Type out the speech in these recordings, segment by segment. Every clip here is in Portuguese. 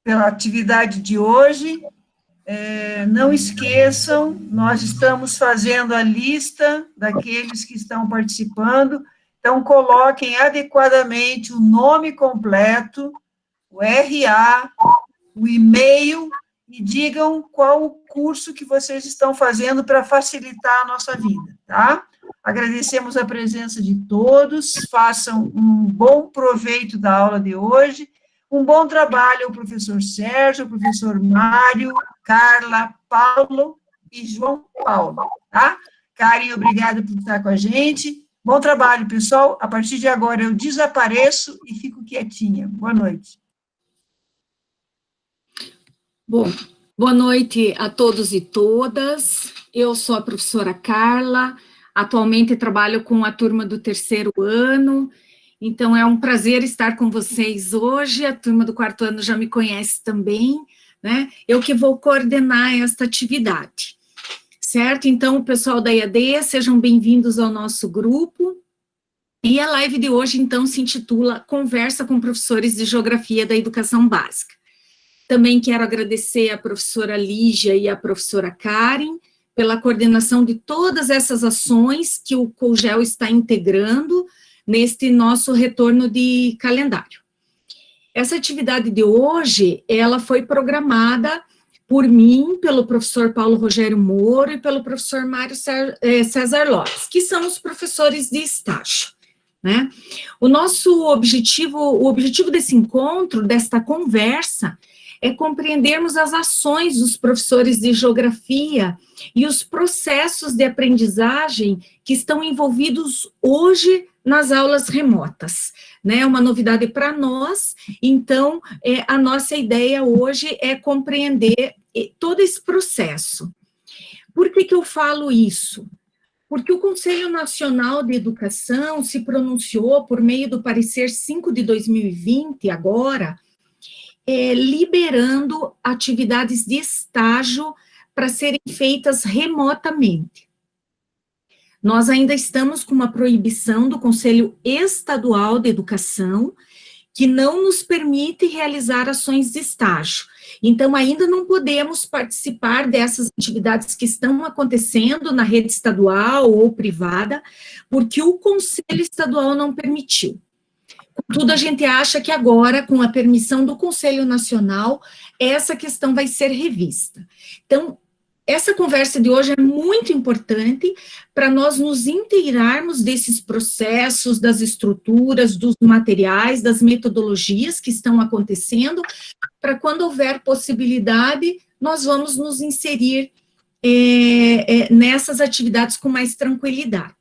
pela atividade de hoje. Não esqueçam, nós estamos fazendo a lista daqueles que estão participando, então coloquem adequadamente o nome completo, o RA, o e-mail, e digam qual o curso que vocês estão fazendo para facilitar a nossa vida, tá? Agradecemos a presença de todos, façam um bom proveito da aula de hoje, um bom trabalho ao professor Sérgio, ao professor Mário, Carla, Paulo e João Paulo, tá? Karen, obrigada por estar com a gente. Bom trabalho, pessoal. A partir de agora eu desapareço e fico quietinha. Boa noite. Bom, boa noite a todos e todas. Eu sou a professora Carla, atualmente trabalho com a turma do 3º ano, então é um prazer estar com vocês hoje. A turma do 4º ano já me conhece também, né? Eu que vou coordenar esta atividade, certo? Então, o pessoal da EAD, sejam bem-vindos ao nosso grupo. E a live de hoje, então, se intitula Conversa com Professores de Geografia da Educação Básica. Também quero agradecer à professora Lígia e à professora Karen pela coordenação de todas essas ações que o COGEL está integrando neste nosso retorno de calendário. Essa atividade de hoje, ela foi programada por mim, pelo professor Paulo Rogério Moro e pelo professor Mário César Lopes, que são os professores de estágio, né? O objetivo desse encontro, desta conversa, é compreendermos as ações dos professores de geografia e os processos de aprendizagem que estão envolvidos hoje nas aulas remotas, né? Uma novidade para nós, então, a nossa ideia hoje é compreender todo esse processo. Por que eu falo isso? Porque o Conselho Nacional de Educação se pronunciou por meio do parecer 5 de 2020, agora, liberando atividades de estágio para serem feitas remotamente. Nós ainda estamos com uma proibição do Conselho Estadual de Educação, que não nos permite realizar ações de estágio. Então, ainda não podemos participar dessas atividades que estão acontecendo na rede estadual ou privada, porque o Conselho Estadual não permitiu. Contudo, a gente acha que agora, com a permissão do Conselho Nacional, essa questão vai ser revista. Então, essa conversa de hoje é muito importante para nós nos inteirarmos desses processos, das estruturas, dos materiais, das metodologias que estão acontecendo, para quando houver possibilidade, nós vamos nos inserir nessas atividades com mais tranquilidade.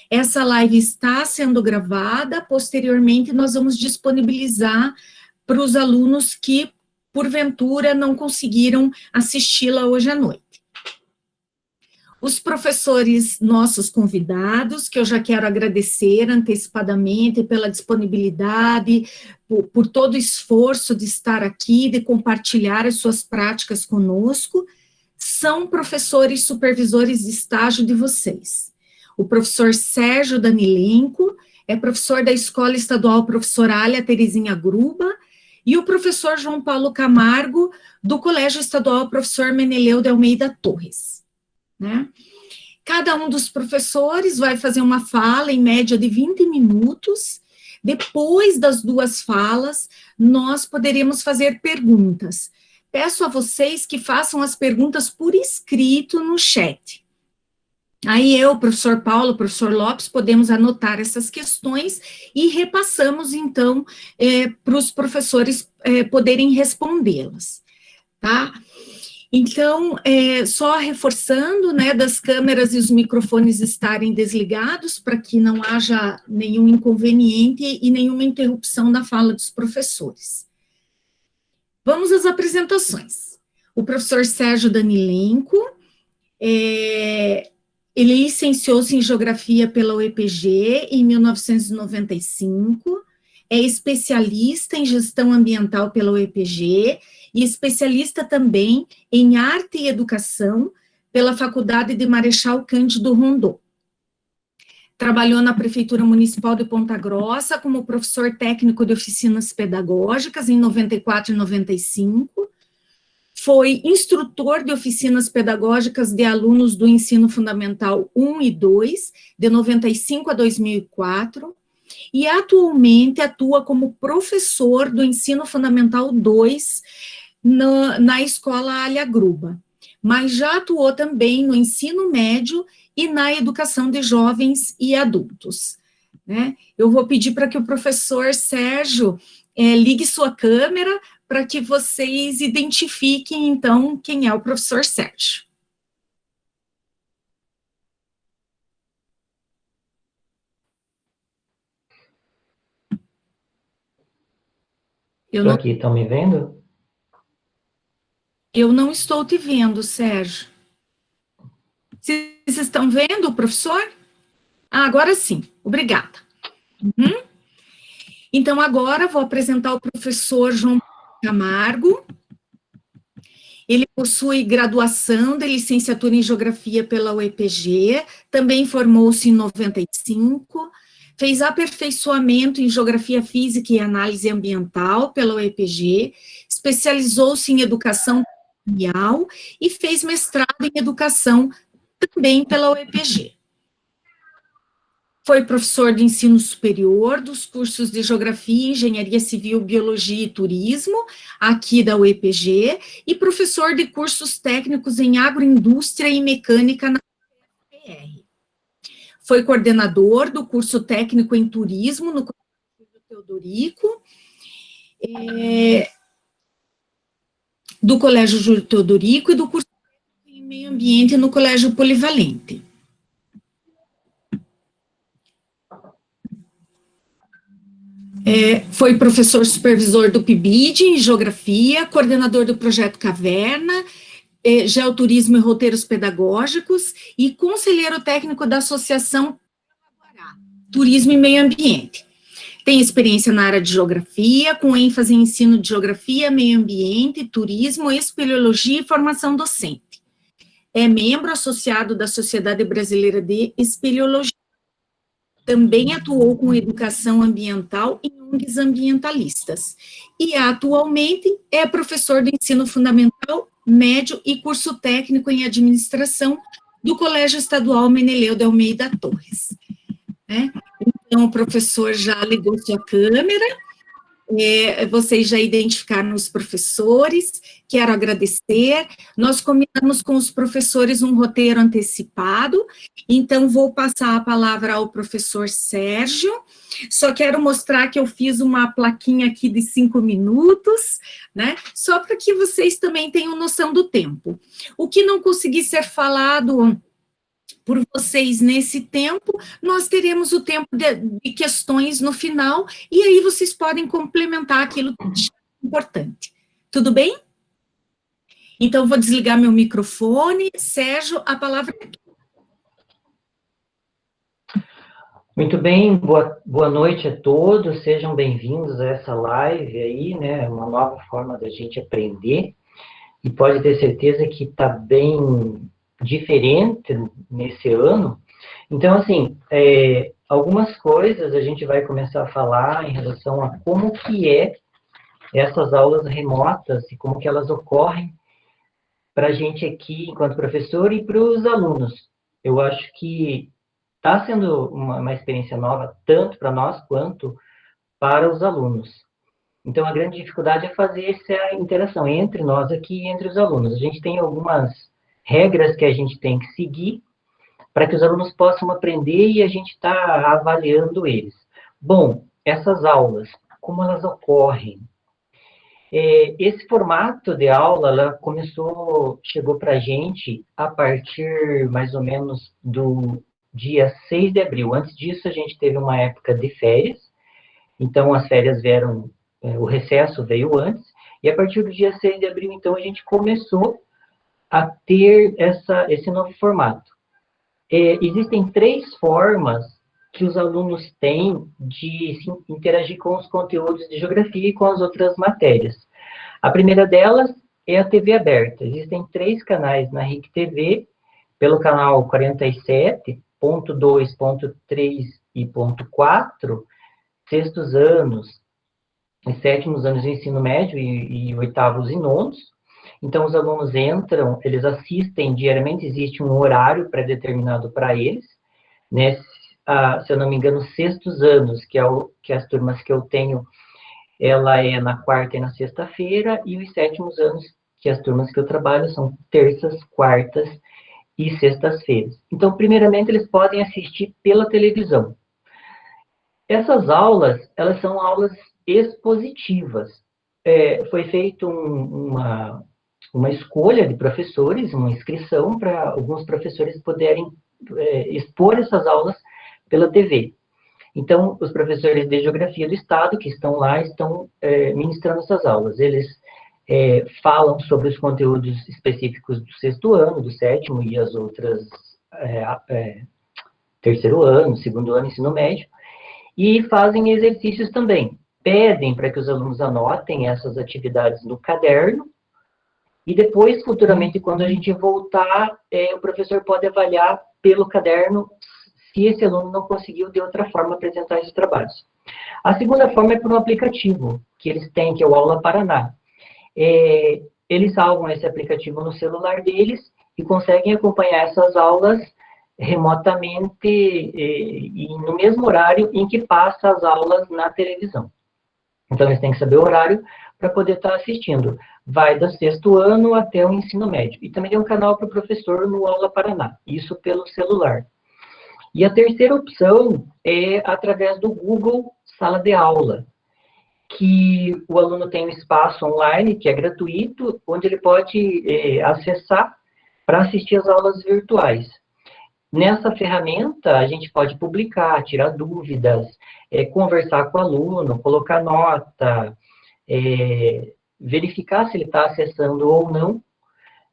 Essa live está sendo gravada, posteriormente nós vamos disponibilizar para os alunos que, porventura, não conseguiram assisti-la hoje à noite. Os professores nossos convidados, que eu já quero agradecer antecipadamente pela disponibilidade, por todo o esforço de estar aqui, de compartilhar as suas práticas conosco, são professores supervisores de estágio de vocês. O professor Sérgio Danilenco é professor da Escola Estadual Professora Alia Terezinha Gruba, e o professor João Paulo Camargo, do Colégio Estadual Professor Meneleu de Almeida Torres, né? Cada um dos professores vai fazer uma fala, em média, de 20 minutos. Depois das duas falas, nós poderemos fazer perguntas. Peço a vocês que façam as perguntas por escrito no chat. Aí eu, o professor Paulo, o professor Lopes, podemos anotar essas questões e repassamos, então, para os professores poderem respondê-las, tá? Então, só reforçando, né, das câmeras e os microfones estarem desligados, para que não haja nenhum inconveniente e nenhuma interrupção da fala dos professores. Vamos às apresentações. O professor Sérgio Danilenco, ele licenciou-se em Geografia pela UEPG em 1995, é especialista em Gestão Ambiental pela UEPG e especialista também em Arte e Educação pela Faculdade de Marechal Cândido Rondon. trabalhou na Prefeitura Municipal de Ponta Grossa como professor técnico de oficinas pedagógicas em 94 e 95, foi instrutor de oficinas pedagógicas de alunos do ensino fundamental 1 e 2, de 95 a 2004, e atualmente atua como professor do ensino fundamental 2 na escola Alia Gruba, mas já atuou também no ensino médio e na educação de jovens e adultos, né? Eu vou pedir para que o professor Sérgio ligue sua câmera para que vocês identifiquem, então, quem é o professor Sérgio. Estou aqui, estão me vendo? Eu não estou te vendo, Sérgio. Vocês estão vendo, professor? Ah, agora sim, obrigada. Uhum. Então, agora vou apresentar o professor João Camargo. Ele possui graduação de licenciatura em Geografia pela UEPG, também formou-se em 95, fez aperfeiçoamento em Geografia Física e Análise Ambiental pela UEPG, especializou-se em Educação Territorial e fez mestrado em Educação também pela UEPG. Foi professor de ensino superior dos cursos de Geografia, Engenharia Civil, Biologia e Turismo, aqui da UEPG, e professor de cursos técnicos em Agroindústria e Mecânica na UFPR. Foi coordenador do curso técnico em Turismo no Colégio Teodorico, do Colégio Júlio Teodorico e do curso técnico em Meio Ambiente no Colégio Polivalente. Foi professor supervisor do PIBID em Geografia, coordenador do projeto Caverna, Geoturismo e Roteiros Pedagógicos e conselheiro técnico da Associação Turismo e Meio Ambiente. Tem experiência na área de Geografia, com ênfase em ensino de Geografia, Meio Ambiente, Turismo, Espeleologia e Formação Docente. É membro associado da Sociedade Brasileira de Espeleologia. Também atuou com educação ambiental em ONGs ambientalistas. E, atualmente, é professor de ensino fundamental, médio e curso técnico em administração do Colégio Estadual Meneleu de Almeida Torres. Então, o professor já ligou sua câmera, vocês já identificaram os professores, quero agradecer. Nós combinamos com os professores um roteiro antecipado, então vou passar a palavra ao professor Sérgio. Só quero mostrar que eu fiz uma plaquinha aqui de 5 minutos, né? Só para que vocês também tenham noção do tempo. O que não conseguir ser falado por vocês nesse tempo, nós teremos o tempo de questões no final, e aí vocês podem complementar aquilo que é importante. Tudo bem? Então, vou desligar meu microfone. Sérgio, a palavra é tua. Muito bem, boa noite a todos, sejam bem-vindos a essa live aí, né, uma nova forma da gente aprender, e pode ter certeza que está bem diferente nesse ano. Então, assim, algumas coisas a gente vai começar a falar em relação a como que essas aulas remotas e como que elas ocorrem para a gente aqui, enquanto professor, e para os alunos. Eu acho que está sendo uma experiência nova, tanto para nós quanto para os alunos. Então, a grande dificuldade é fazer essa interação entre nós aqui e entre os alunos. A gente tem algumas regras que a gente tem que seguir para que os alunos possam aprender e a gente está avaliando eles. Bom, essas aulas, como elas ocorrem? Esse formato de aula, ela chegou para a gente a partir mais ou menos do dia 6 de abril. Antes disso, a gente teve uma época de férias, então as férias vieram, o recesso veio antes, e a partir do dia 6 de abril, então, a gente começou a ter esse novo formato. Existem 3 formas que os alunos têm de interagir com os conteúdos de geografia e com as outras matérias. A primeira delas é a TV aberta. Existem 3 canais na RIC TV, pelo canal 47, ponto 2, ponto 3 e ponto 4, sextos anos, e sétimos anos de ensino médio e oitavos e nonos. Então, os alunos entram, eles assistem diariamente, existe um horário pré-determinado para eles, né? Se eu não me engano, sextos anos, que as turmas que eu tenho, ela é na quarta e na sexta-feira, e os sétimos anos, que as turmas que eu trabalho, são terças, quartas e sextas-feiras. Então, primeiramente, eles podem assistir pela televisão. Essas aulas, elas são aulas expositivas. Foi feita uma escolha de professores, uma inscrição para alguns professores poderem expor essas aulas pela TV. Então, os professores de Geografia do Estado que estão lá estão ministrando essas aulas. Eles falam sobre os conteúdos específicos do sexto ano, do sétimo e as outras terceiro ano, segundo ano, ensino médio, e fazem exercícios também. Pedem para que os alunos anotem essas atividades no caderno, e depois, futuramente, quando a gente voltar, o professor pode avaliar pelo caderno se esse aluno não conseguiu, de outra forma, apresentar esses trabalhos. A segunda forma é por um aplicativo que eles têm, que é o Aula Paraná. Eles salvam esse aplicativo no celular deles e conseguem acompanhar essas aulas remotamente e no mesmo horário em que passa as aulas na televisão. Então, eles têm que saber o horário para poder estar assistindo. Vai do sexto ano até o ensino médio. E também tem um canal para o professor no Aula Paraná, isso pelo celular. E a terceira opção é através do Google Sala de Aula, que o aluno tem um espaço online, que é gratuito, onde ele pode acessar para assistir as aulas virtuais. Nessa ferramenta, a gente pode publicar, tirar dúvidas, conversar com o aluno, colocar nota, verificar se ele está acessando ou não,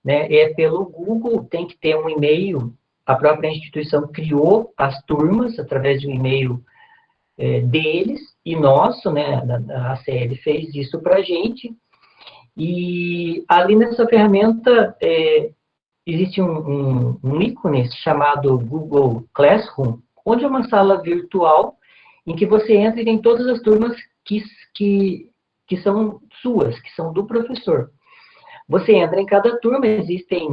né? Pelo Google, tem que ter um e-mail, a própria instituição criou as turmas através de um e-mail deles, e nosso, né? A ACL fez isso para a gente, e ali nessa ferramenta existe um ícone chamado Google Classroom, onde é uma sala virtual em que você entra e tem todas as turmas que são suas, que são do professor. Você entra em cada turma, existem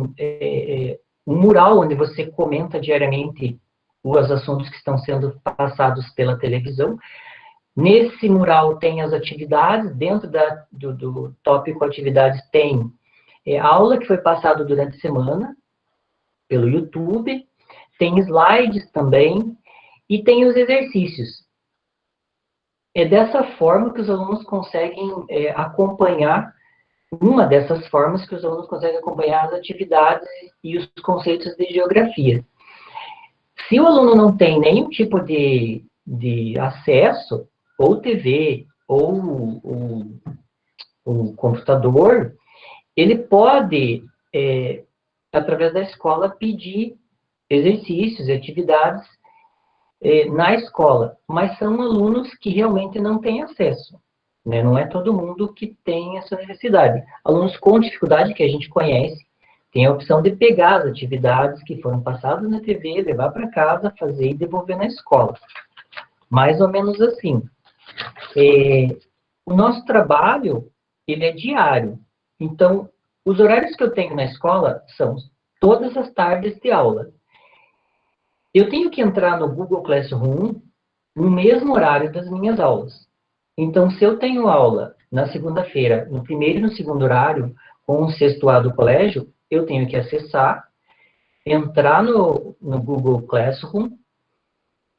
um mural onde você comenta diariamente os assuntos que estão sendo passados pela televisão. Nesse mural tem as atividades, dentro do tópico atividades tem aula que foi passada durante a semana, pelo YouTube, tem slides também, e tem os exercícios. É dessa forma que os alunos conseguem acompanhar, uma dessas formas que os alunos conseguem acompanhar as atividades e os conceitos de geografia. Se o aluno não tem nenhum tipo de acesso, ou TV, ou o computador, ele pode, através da escola, pedir exercícios e atividades na escola, mas são alunos que realmente não têm acesso, né? Não é todo mundo que tem essa necessidade. Alunos com dificuldade, que a gente conhece, tem a opção de pegar as atividades que foram passadas na TV, levar para casa, fazer e devolver na escola. Mais ou menos assim. O nosso trabalho, ele é diário. Então, os horários que eu tenho na escola são todas as tardes de aula. Eu tenho que entrar no Google Classroom no mesmo horário das minhas aulas. Então, se eu tenho aula na segunda-feira, no primeiro e no segundo horário, com o sexto A do colégio, eu tenho que acessar, entrar no Google Classroom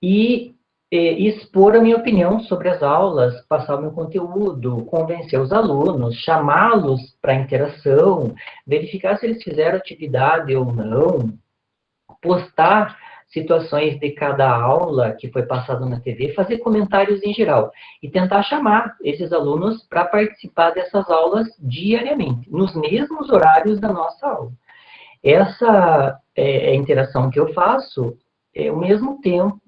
e expor a minha opinião sobre as aulas, passar o meu conteúdo, convencer os alunos, chamá-los para interação, verificar se eles fizeram atividade ou não, postar situações de cada aula que foi passada na TV, fazer comentários em geral e tentar chamar esses alunos para participar dessas aulas diariamente, nos mesmos horários da nossa aula. Essa interação que eu faço é o mesmo tempo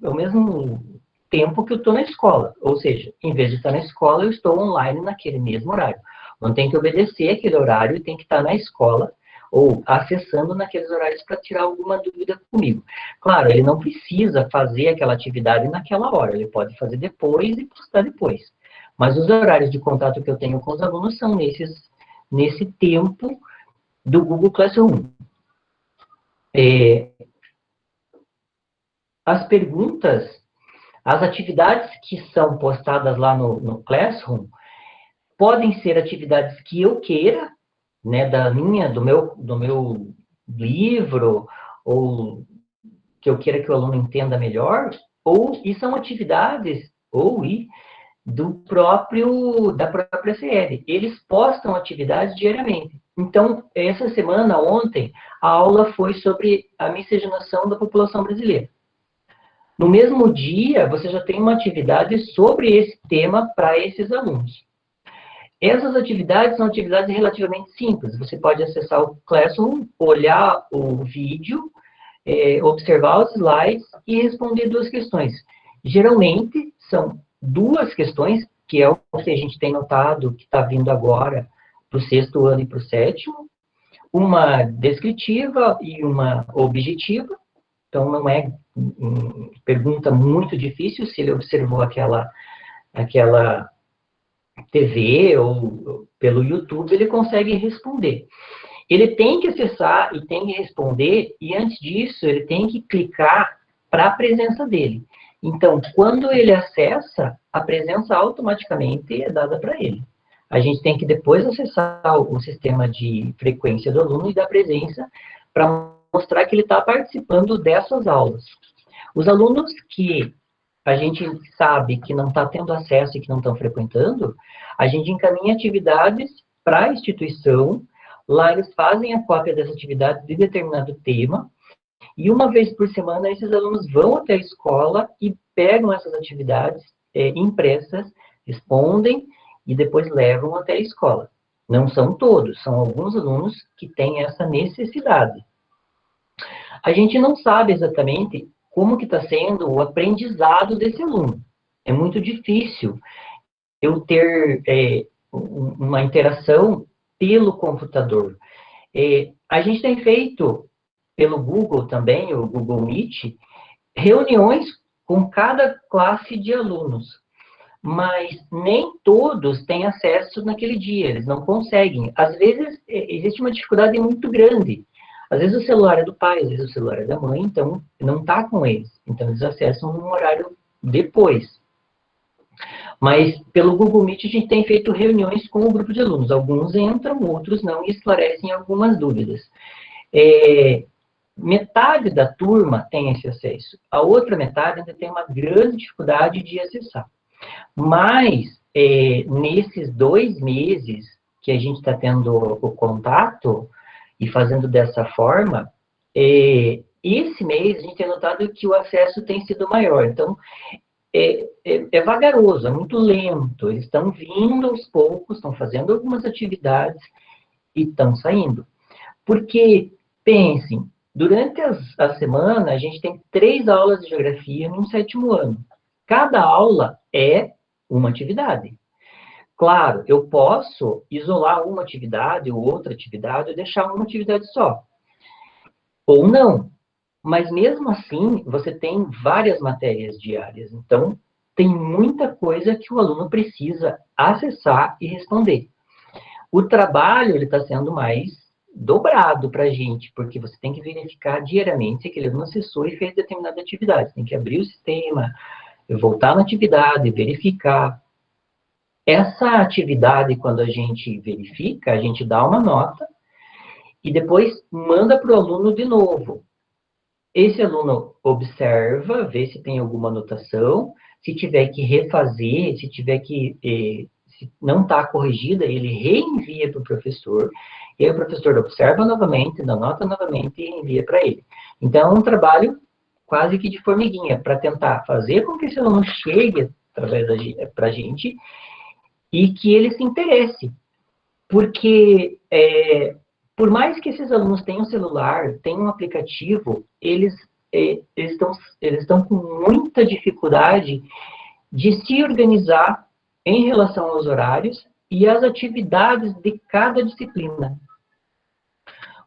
que eu estou na escola, ou seja, em vez de estar na escola, eu estou online naquele mesmo horário. Não tem que obedecer aquele horário, tem que estar na escola, ou acessando naqueles horários para tirar alguma dúvida comigo. Claro, ele não precisa fazer aquela atividade naquela hora, ele pode fazer depois e postar depois. Mas os horários de contato que eu tenho com os alunos são nesse tempo do Google Classroom. As perguntas, as atividades que são postadas lá no Classroom, podem ser atividades que eu queira, né, do meu livro, ou que eu queira que o aluno entenda melhor, e são atividades, da própria CL. Eles postam atividades diariamente. Então, essa semana, ontem, a aula foi sobre a miscigenação da população brasileira. No mesmo dia, você já tem uma atividade sobre esse tema para esses alunos. Essas atividades são atividades relativamente simples. Você pode acessar o Classroom, olhar o vídeo, observar os slides e responder 2 questões. Geralmente, são 2 questões, que é o que a gente tem notado que está vindo agora para o 6º ano e para o 7º. Uma descritiva e uma objetiva. Então, não é pergunta muito difícil, se ele observou aquela TV ou pelo YouTube, ele consegue responder. Ele tem que acessar e tem que responder, e antes disso, ele tem que clicar para a presença dele. Então, quando ele acessa, a presença automaticamente é dada para ele. A gente tem que depois acessar o sistema de frequência do aluno e dar presença para mostrar que ele está participando dessas aulas. Os alunos que a gente sabe que não está tendo acesso e que não estão frequentando, a gente encaminha atividades para a instituição, lá eles fazem a cópia dessa atividade de determinado tema, e uma vez por semana esses alunos vão até a escola e pegam essas atividades impressas, respondem e depois levam até a escola. Não são todos, são alguns alunos que têm essa necessidade. A gente não sabe exatamente como que está sendo o aprendizado desse aluno. É muito difícil eu ter uma interação pelo computador. A gente tem feito, pelo Google também, o Google Meet, reuniões com cada classe de alunos, mas nem todos têm acesso naquele dia, eles não conseguem. Às vezes, existe uma dificuldade muito grande. Às vezes o celular é do pai, às vezes o celular é da mãe, então não está com eles. Então eles acessam num horário depois. Mas pelo Google Meet a gente tem feito reuniões com o grupo de alunos. Alguns entram, outros não, e esclarecem algumas dúvidas. Metade da turma tem esse acesso. A outra metade ainda tem uma grande dificuldade de acessar. Mas nesses 2 meses que a gente está tendo o contato, e fazendo dessa forma, esse mês a gente tem notado que o acesso tem sido maior. Então, é vagaroso, é muito lento. Eles estão vindo aos poucos, estão fazendo algumas atividades e estão saindo. Porque, pensem, durante a semana, a gente tem 3 aulas de geografia no 7º ano. Cada aula é uma atividade. Claro, eu posso isolar uma atividade ou outra atividade e deixar uma atividade só. Ou não. Mas mesmo assim, você tem várias matérias diárias. Então, tem muita coisa que o aluno precisa acessar e responder. O trabalho está sendo mais dobrado para a gente, porque você tem que verificar diariamente se aquele aluno acessou e fez determinada atividade. Tem que abrir o sistema, voltar na atividade, verificar. Essa atividade, quando a gente verifica, a gente dá uma nota e depois manda para o aluno de novo. Esse aluno observa, vê se tem alguma anotação, se tiver que refazer, se não está corrigida, ele reenvia para o professor, e aí o professor observa novamente, dá nota novamente e envia para ele. Então, é um trabalho quase que de formiguinha, para tentar fazer com que esse aluno chegue para a gente e que ele se interesse. Porque, por mais que esses alunos tenham celular, tenham um aplicativo, eles estão com muita dificuldade de se organizar em relação aos horários e às atividades de cada disciplina.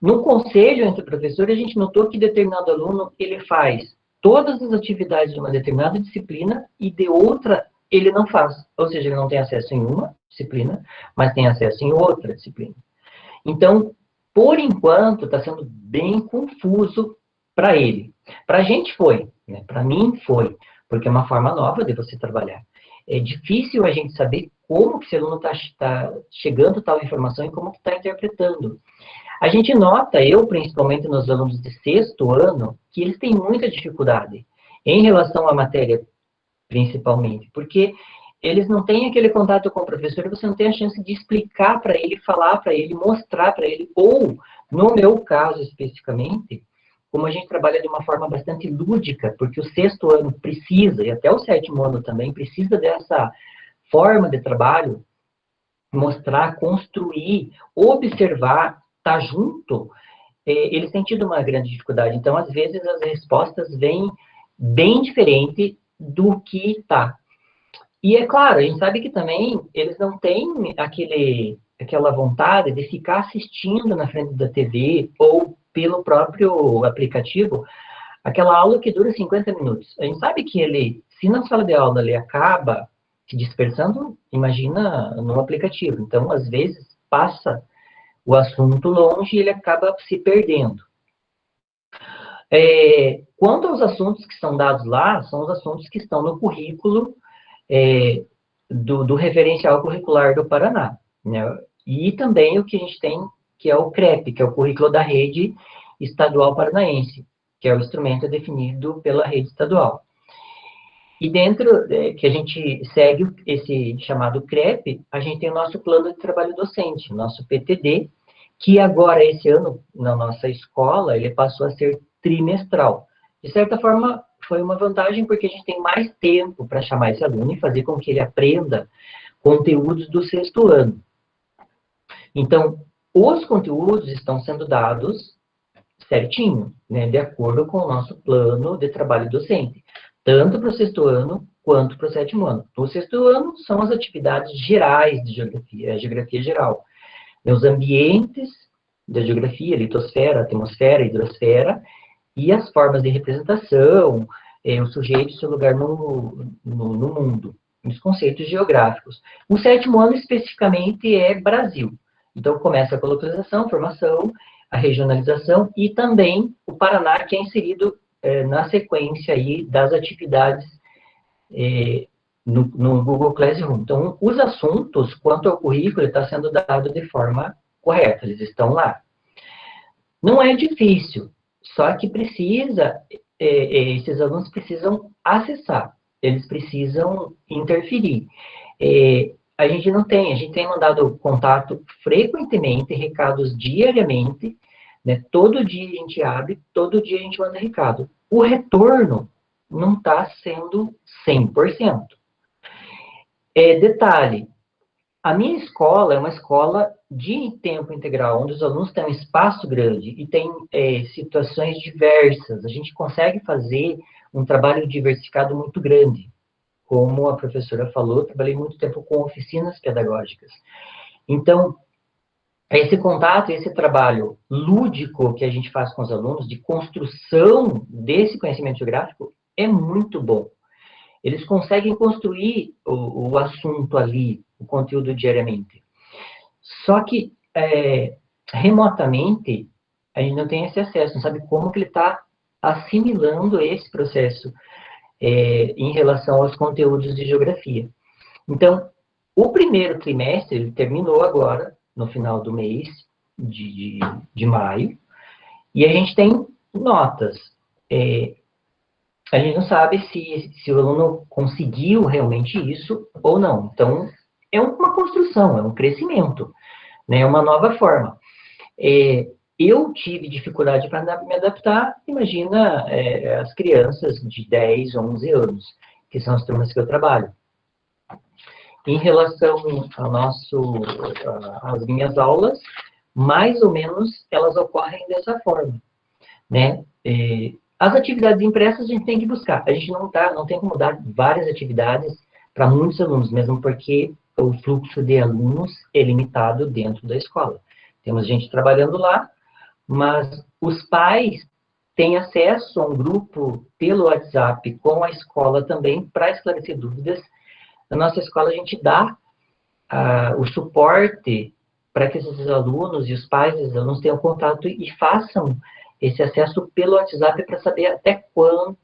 No conselho entre professores, a gente notou que determinado aluno, ele faz todas as atividades de uma determinada disciplina e de outra ele não faz. Ou seja, ele não tem acesso em uma disciplina, mas tem acesso em outra disciplina. Então, por enquanto, está sendo bem confuso para ele. Para a gente foi, né? Para mim foi, porque é uma forma nova de você trabalhar. É difícil a gente saber como que esse aluno está chegando a tal informação e como que está interpretando. A gente nota, eu principalmente nos alunos de 6º ano, que eles têm muita dificuldade em relação à matéria, principalmente, porque eles não têm aquele contato com o professor e você não tem a chance de explicar para ele, falar para ele, mostrar para ele, ou, no meu caso especificamente, como a gente trabalha de uma forma bastante lúdica, porque o 6º ano precisa, e até o 7º ano também, precisa dessa forma de trabalho, mostrar, construir, observar, estar junto, eles têm tido uma grande dificuldade. Então, às vezes, as respostas vêm bem diferente do que está. E, é claro, a gente sabe que também eles não têm aquela vontade de ficar assistindo na frente da TV ou pelo próprio aplicativo aquela aula que dura 50 minutos. A gente sabe que ele, se na sala de aula ele acaba se dispersando, imagina no aplicativo. Então, às vezes, passa o assunto longe e ele acaba se perdendo. Quanto aos assuntos que são dados lá, são os assuntos que estão no currículo do referencial curricular do Paraná, né? E também o que a gente tem, que é o CREP, que é o currículo da rede estadual paranaense, que é o instrumento definido pela rede estadual. E dentro que a gente segue esse chamado CREP, a gente tem o nosso plano de trabalho docente, o nosso PTD, que agora, esse ano, na nossa escola, ele passou a ser trimestral. De certa forma, foi uma vantagem, porque a gente tem mais tempo para chamar esse aluno e fazer com que ele aprenda conteúdos do 6º ano. Então, os conteúdos estão sendo dados certinho, né, de acordo com o nosso plano de trabalho docente, tanto para o 6º ano quanto para o 7º ano. No 6º ano, são as atividades gerais de geografia, a geografia geral. Os ambientes da geografia, litosfera, atmosfera, hidrosfera, e as formas de representação, o sujeito e seu lugar no mundo, os conceitos geográficos. O 7º ano, especificamente, é Brasil. Então, começa com a localização, formação, a regionalização e também o Paraná, que é inserido na sequência aí das atividades no Google Classroom. Então, os assuntos, quanto ao currículo, está sendo dado de forma correta, eles estão lá. Não é difícil, só que esses alunos precisam acessar, eles precisam interferir. A gente tem mandado contato frequentemente, recados diariamente, né? Todo dia a gente abre, todo dia a gente manda recado. O retorno não está sendo 100%. Detalhe, a minha escola é uma escola de tempo integral, onde os alunos têm um espaço grande e tem situações diversas. A gente consegue fazer um trabalho diversificado muito grande. Como a professora falou, eu trabalhei muito tempo com oficinas pedagógicas. Então, esse contato, esse trabalho lúdico que a gente faz com os alunos, de construção desse conhecimento geográfico, é muito bom. Eles conseguem construir o assunto ali, o conteúdo diariamente. Só que, remotamente, a gente não tem esse acesso, não sabe como que ele está assimilando esse processo em relação aos conteúdos de geografia. Então, o primeiro trimestre, ele terminou agora, no final do mês de maio, e a gente tem notas. A gente não sabe se o aluno conseguiu realmente isso ou não. Então, é uma construção, é um crescimento, né? É uma nova forma. Eu tive dificuldade para me adaptar, imagina as crianças de 10, 11 anos, que são as turmas que eu trabalho. Em relação às minhas aulas, mais ou menos elas ocorrem dessa forma, né? As atividades impressas a gente tem que buscar. A gente não tem como dar várias atividades para muitos alunos, mesmo porque o fluxo de alunos é limitado dentro da escola. Temos gente trabalhando lá, mas os pais têm acesso a um grupo pelo WhatsApp com a escola também para esclarecer dúvidas. Na nossa escola, a gente dá o suporte para que esses alunos e os pais dos alunos tenham contato e façam esse acesso pelo WhatsApp para saber até quando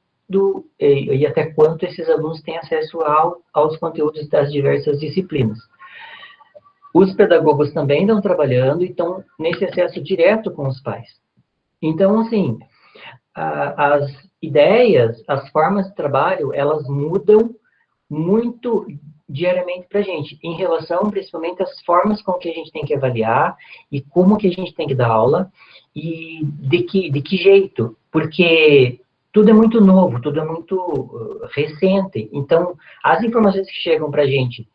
e até quanto esses alunos têm acesso aos conteúdos das diversas disciplinas. Os pedagogos também estão trabalhando e estão nesse acesso direto com os pais. Então, assim, as ideias, as formas de trabalho, elas mudam muito diariamente para a gente, em relação, principalmente, às formas com que a gente tem que avaliar e como que a gente tem que dar aula e de que jeito, porque tudo é muito novo, tudo é muito recente, então, as informações que chegam para a gente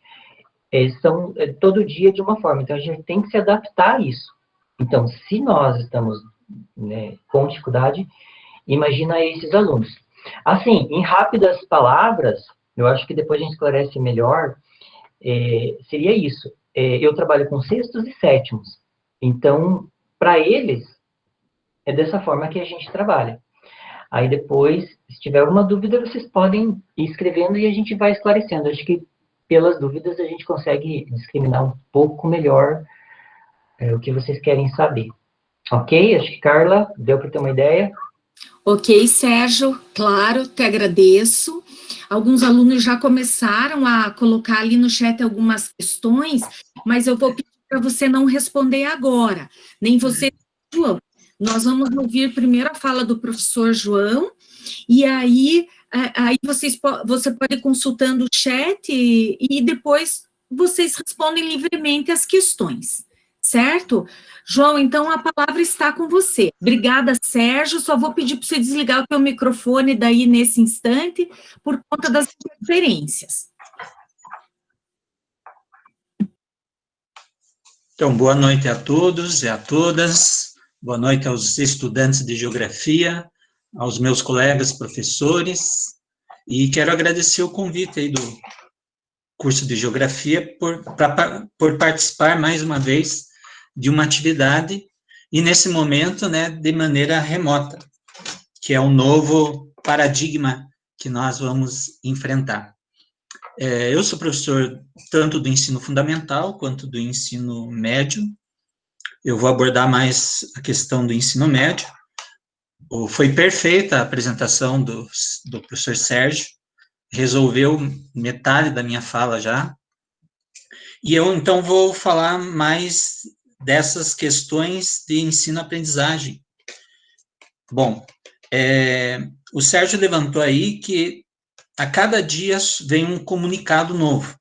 são todo dia de uma forma, então a gente tem que se adaptar a isso. Então, se nós estamos, né, com dificuldade, imagina esses alunos. Assim, em rápidas palavras, eu acho que depois a gente esclarece melhor, seria isso. Eu trabalho com sextos e sétimos, então, para eles, é dessa forma que a gente trabalha. Aí depois, se tiver alguma dúvida, vocês podem ir escrevendo e a gente vai esclarecendo. Acho que pelas dúvidas a gente consegue discriminar um pouco melhor o que vocês querem saber. Ok? Acho que, Carla, deu para ter uma ideia? Ok, Sérgio, claro, te agradeço. Alguns alunos já começaram a colocar ali no chat algumas questões, mas eu vou pedir para você não responder agora, nem você, João. Nós vamos ouvir primeiro a fala do professor João, e aí você pode ir consultando o chat e depois vocês respondem livremente as questões, certo? João, então a palavra está com você. Obrigada, Sérgio. Só vou pedir para você desligar o teu microfone daí nesse instante, por conta das interferências. Então, boa noite a todos e a todas. Boa noite aos estudantes de Geografia, aos meus colegas professores, e quero agradecer o convite aí do curso de Geografia por participar mais uma vez de uma atividade, e nesse momento, né, de maneira remota, que é um novo paradigma que nós vamos enfrentar. Eu sou professor tanto do ensino fundamental quanto do ensino médio. Eu vou abordar mais a questão do ensino médio. Foi perfeita a apresentação do professor Sérgio, resolveu metade da minha fala já, e eu, então, vou falar mais dessas questões de ensino-aprendizagem. Bom, o Sérgio levantou aí que a cada dia vem um comunicado novo,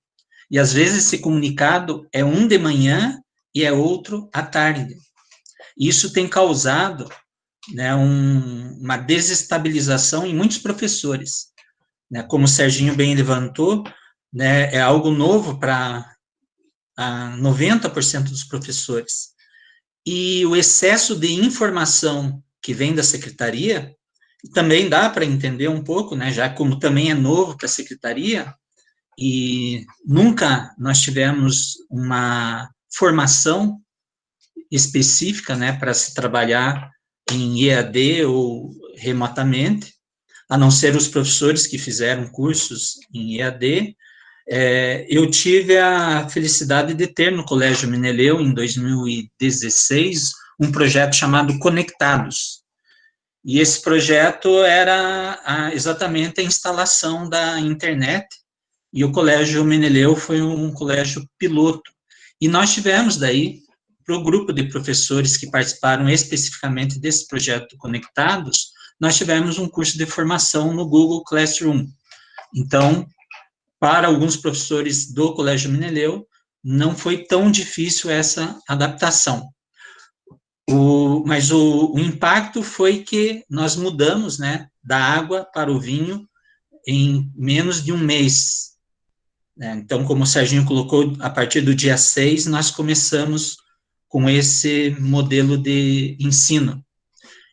e às vezes esse comunicado é um de manhã e é outro à tarde. Isso tem causado, né, uma desestabilização em muitos professores, né, como o Serginho bem levantou, né, é algo novo para 90% dos professores. E o excesso de informação que vem da secretaria, também dá para entender um pouco, né, já como também é novo para a secretaria, e nunca nós tivemos uma formação específica, né, para se trabalhar em EAD ou remotamente, a não ser os professores que fizeram cursos em EAD. Eu tive a felicidade de ter no Colégio Meneleu, em 2016, um projeto chamado Conectados. E esse projeto era exatamente a instalação da internet, e o Colégio Meneleu foi um colégio piloto. E nós tivemos daí, para o grupo de professores que participaram especificamente desse projeto Conectados, nós tivemos um curso de formação no Google Classroom. Então, para alguns professores do Colégio Meneleu, não foi tão difícil essa adaptação. Mas o impacto foi que nós mudamos, né, da água para o vinho em menos de um mês. Então, como o Serginho colocou, a partir do dia 6, nós começamos com esse modelo de ensino.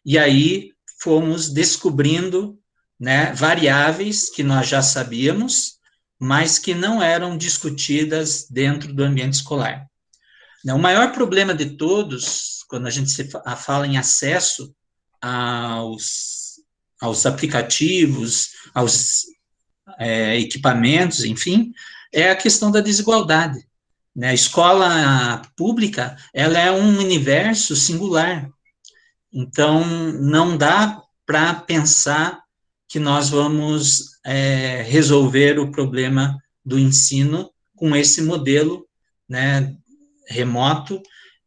E aí fomos descobrindo, né, variáveis que nós já sabíamos, mas que não eram discutidas dentro do ambiente escolar. O maior problema de todos, quando a gente fala em acesso aos aplicativos, aos equipamentos, enfim, é a questão da desigualdade, né? A escola pública, ela é um universo singular, então não dá para pensar que nós vamos resolver o problema do ensino com esse modelo, né, remoto,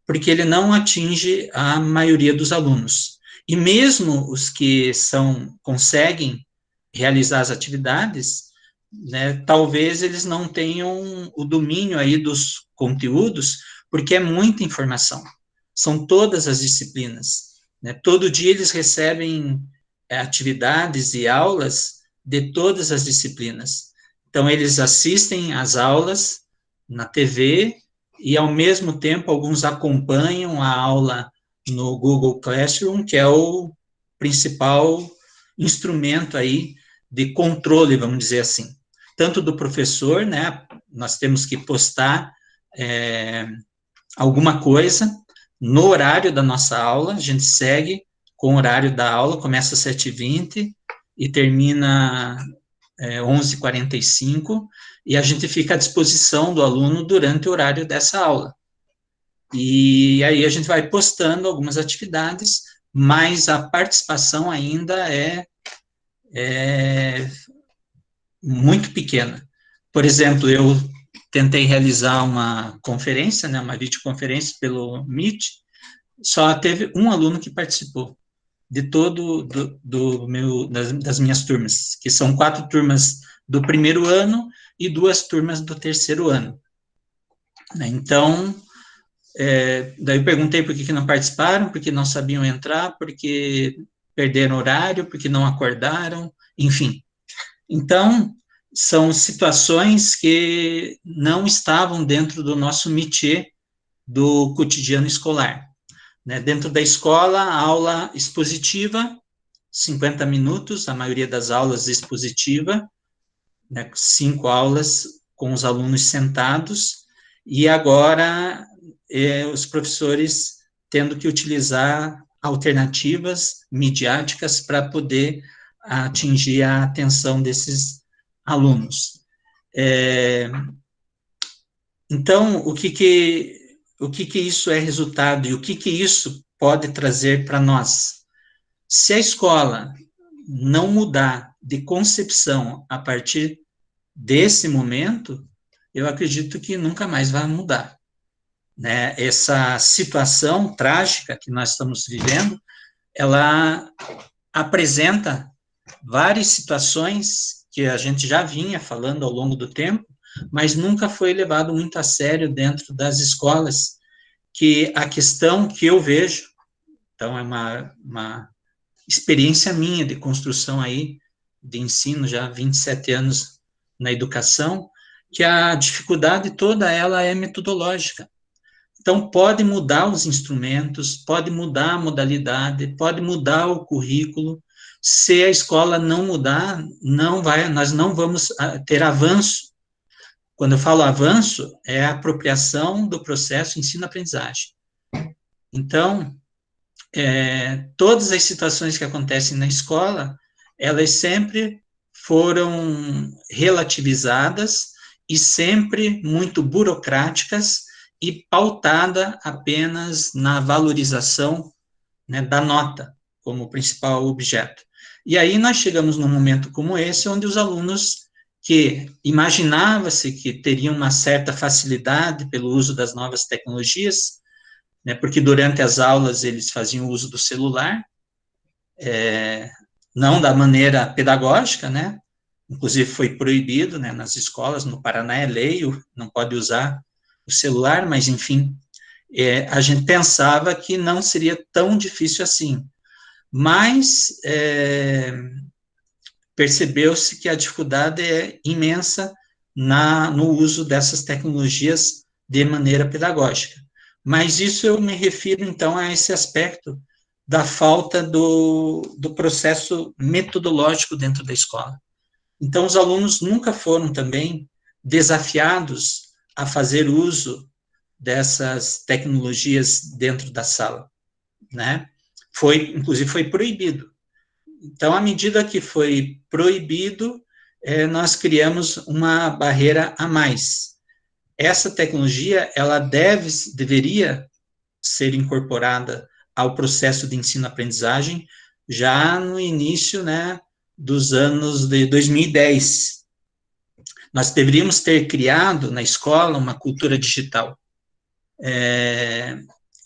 porque ele não atinge a maioria dos alunos. E mesmo os que conseguem realizar as atividades, né, talvez eles não tenham o domínio aí dos conteúdos, porque é muita informação. São todas as disciplinas, né? Todo dia eles recebem atividades e aulas de todas as disciplinas. Então, eles assistem às aulas na TV e, ao mesmo tempo, alguns acompanham a aula no Google Classroom, que é o principal instrumento aí de controle, vamos dizer assim. Tanto do professor, né, nós temos que postar alguma coisa no horário da nossa aula, a gente segue com o horário da aula, começa às 7h20 e termina 11h45, e a gente fica à disposição do aluno durante o horário dessa aula. E aí a gente vai postando algumas atividades, mas a participação ainda é muito pequena. Por exemplo, eu tentei realizar uma conferência, né, uma videoconferência pelo Meet, só teve um aluno que participou de todo das minhas turmas, que são 4 turmas do primeiro ano e 2 turmas do terceiro ano. Então, daí eu perguntei por que não participaram, porque não sabiam entrar, porque perderam horário, porque não acordaram, enfim. Então, são situações que não estavam dentro do nosso métier do cotidiano escolar. Né? Dentro da escola, a aula expositiva, 50 minutos, a maioria das aulas expositiva, né? 5 aulas com os alunos sentados, e agora os professores tendo que utilizar alternativas midiáticas para poder atingir a atenção desses alunos. Então, o que isso é resultado e o que isso pode trazer para nós? Se a escola não mudar de concepção a partir desse momento, eu acredito que nunca mais vai mudar. Né? Essa situação trágica que nós estamos vivendo, ela apresenta várias situações que a gente já vinha falando ao longo do tempo, mas nunca foi levado muito a sério dentro das escolas, que a questão que eu vejo, então é uma experiência minha de construção aí, de ensino, já há 27 anos na educação, que a dificuldade toda ela é metodológica. Então, pode mudar os instrumentos, pode mudar a modalidade, pode mudar o currículo. Se a escola não mudar, nós não vamos ter avanço. Quando eu falo avanço, é a apropriação do processo ensino-aprendizagem. Então, todas as situações que acontecem na escola, elas sempre foram relativizadas e sempre muito burocráticas e pautada apenas na valorização, né, da nota como principal objeto. E aí nós chegamos num momento como esse, onde os alunos que imaginava-se que teriam uma certa facilidade pelo uso das novas tecnologias, né, porque durante as aulas eles faziam uso do celular, não da maneira pedagógica, né, inclusive foi proibido, né, nas escolas, no Paraná é lei, não pode usar o celular, mas enfim, a gente pensava que não seria tão difícil assim, mas percebeu-se que a dificuldade é imensa no uso dessas tecnologias de maneira pedagógica. Mas isso eu me refiro, então, a esse aspecto da falta do processo metodológico dentro da escola. Então, os alunos nunca foram também desafiados a fazer uso dessas tecnologias dentro da sala. né? Inclusive foi proibido. Então, à medida que foi proibido, nós criamos uma barreira a mais. Essa tecnologia, ela deveria ser incorporada ao processo de ensino-aprendizagem já no início, né, dos anos de 2010. Nós deveríamos ter criado na escola uma cultura digital.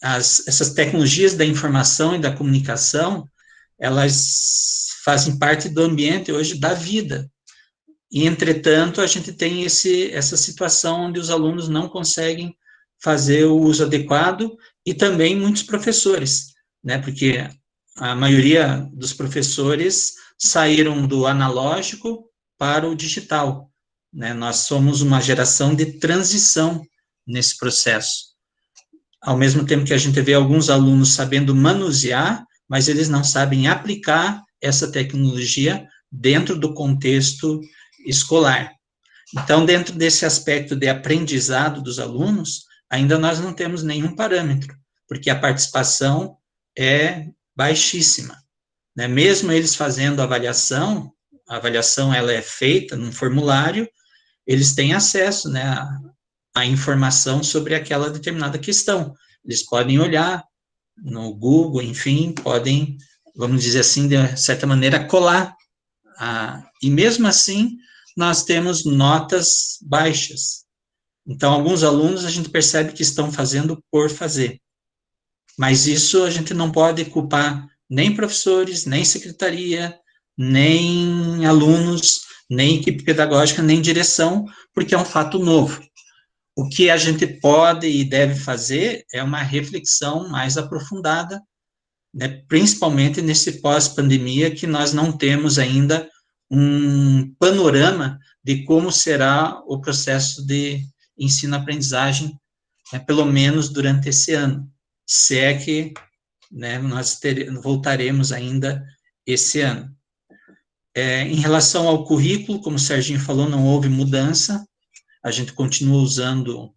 Essas tecnologias da informação e da comunicação, elas fazem parte do ambiente hoje da vida. E, entretanto, a gente tem essa situação onde os alunos não conseguem fazer o uso adequado, e também muitos professores, né, porque a maioria dos professores saíram do analógico para o digital, né, nós somos uma geração de transição nesse processo. Ao mesmo tempo que a gente vê alguns alunos sabendo manusear, mas eles não sabem aplicar essa tecnologia dentro do contexto escolar. Então, dentro desse aspecto de aprendizado dos alunos, ainda nós não temos nenhum parâmetro, porque a participação é baixíssima, né? Mesmo eles fazendo a avaliação ela é feita num formulário, eles têm acesso, né, à informação sobre aquela determinada questão. Eles podem olhar no Google, enfim, podem, vamos dizer assim, de certa maneira, colar. E mesmo assim, nós temos notas baixas. Então, alguns alunos a gente percebe que estão fazendo por fazer. Mas isso a gente não pode culpar nem professores, nem secretaria, nem alunos, nem equipe pedagógica, nem direção, porque é um fato novo. O que a gente pode e deve fazer é uma reflexão mais aprofundada, né, principalmente nesse pós-pandemia, que nós não temos ainda um panorama de como será o processo de ensino-aprendizagem, né, pelo menos durante esse ano, se é que, né, nós voltaremos ainda esse ano. Em relação ao currículo, como o Serginho falou, não houve mudança, a gente continua usando,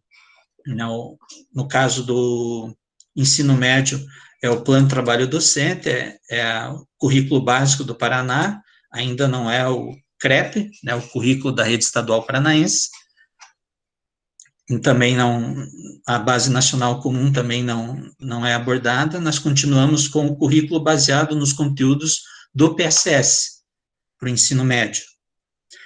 no caso do ensino médio, é o Plano de Trabalho Docente, é o currículo básico do Paraná, ainda não é o CREP, né, o currículo da Rede Estadual Paranaense, e também não, a Base Nacional Comum também não é abordada, nós continuamos com o currículo baseado nos conteúdos do PSS, para o ensino médio.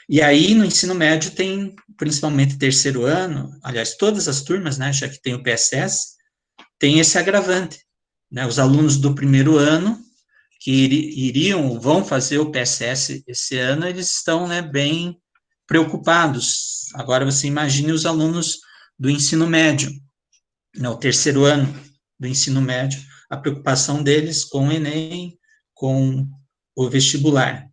E aí, no ensino médio, tem, principalmente terceiro ano, aliás, todas as turmas, né, já que tem o PSS, tem esse agravante, né, os alunos do primeiro ano, que vão fazer o PSS esse ano, eles estão, né, bem preocupados. Agora, você imagine os alunos do ensino médio, né, o terceiro ano do ensino médio, a preocupação deles com o Enem, com o vestibular.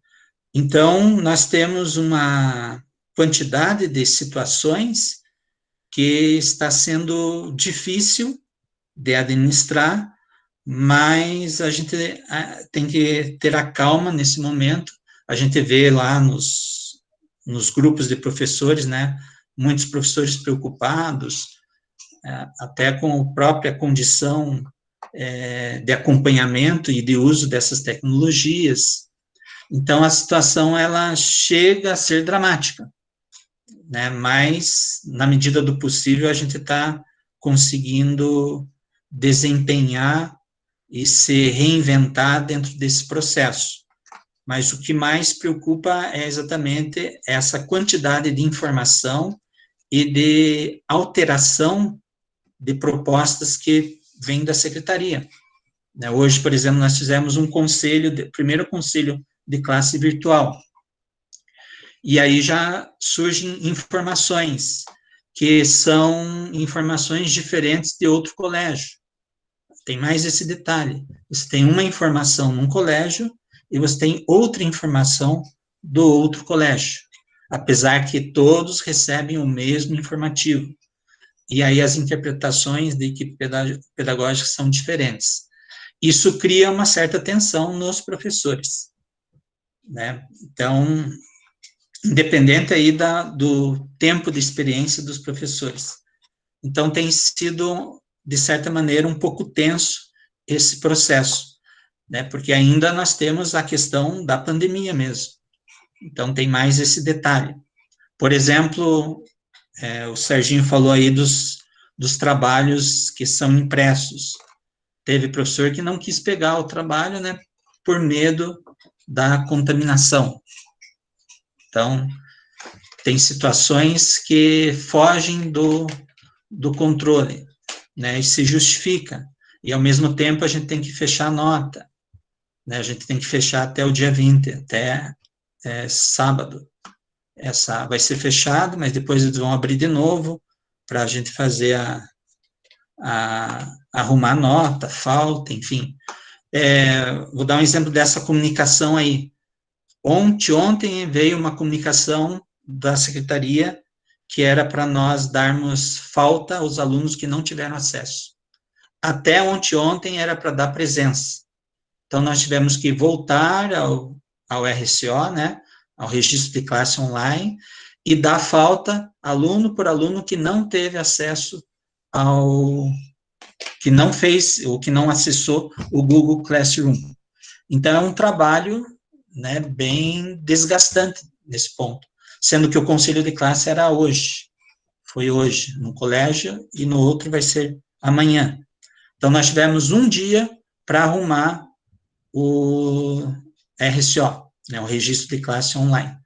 Então, nós temos uma quantidade de situações que está sendo difícil de administrar, mas a gente tem que ter a calma nesse momento. A gente vê lá nos grupos de professores, né, muitos professores preocupados, até com a própria condição de acompanhamento e de uso dessas tecnologias. Então, a situação, ela chega a ser dramática, né, mas, na medida do possível, a gente está conseguindo desempenhar e se reinventar dentro desse processo. Mas o que mais preocupa é exatamente essa quantidade de informação e de alteração de propostas que vêm da secretaria. Hoje, por exemplo, nós fizemos um primeiro conselho de classe virtual. E aí já surgem informações, que são informações diferentes de outro colégio. Tem mais esse detalhe. Você tem uma informação num colégio e você tem outra informação do outro colégio, apesar que todos recebem o mesmo informativo. E aí as interpretações da equipe pedagógica são diferentes. Isso cria uma certa tensão nos professores, né? Então, independente aí do tempo de experiência dos professores. Então, tem sido, de certa maneira, um pouco tenso esse processo, né? Porque ainda nós temos a questão da pandemia mesmo. Então, tem mais esse detalhe. Por exemplo, o Serginho falou aí dos trabalhos que são impressos. Teve professor que não quis pegar o trabalho, né, por medo da contaminação. Então, tem situações que fogem do controle, né, e se justifica. E, ao mesmo tempo, a gente tem que fechar a nota, né, a gente tem que fechar até o dia 20, até sábado. Essa vai ser fechado, mas depois eles vão abrir de novo para a gente fazer arrumar a nota, falta, enfim. Vou dar um exemplo dessa comunicação aí. Ontem veio uma comunicação da secretaria que era para nós darmos falta aos alunos que não tiveram acesso. Até ontem era para dar presença. Então, nós tivemos que voltar ao RCO, né, ao registro de classe online, e dar falta aluno por aluno que não teve acesso que não fez, ou que não acessou o Google Classroom. Então, é um trabalho, né, bem desgastante nesse ponto, sendo que o conselho de classe era hoje, foi hoje, no colégio, e no outro vai ser amanhã. Então, nós tivemos um dia para arrumar o RCO, né, o registro de classe online.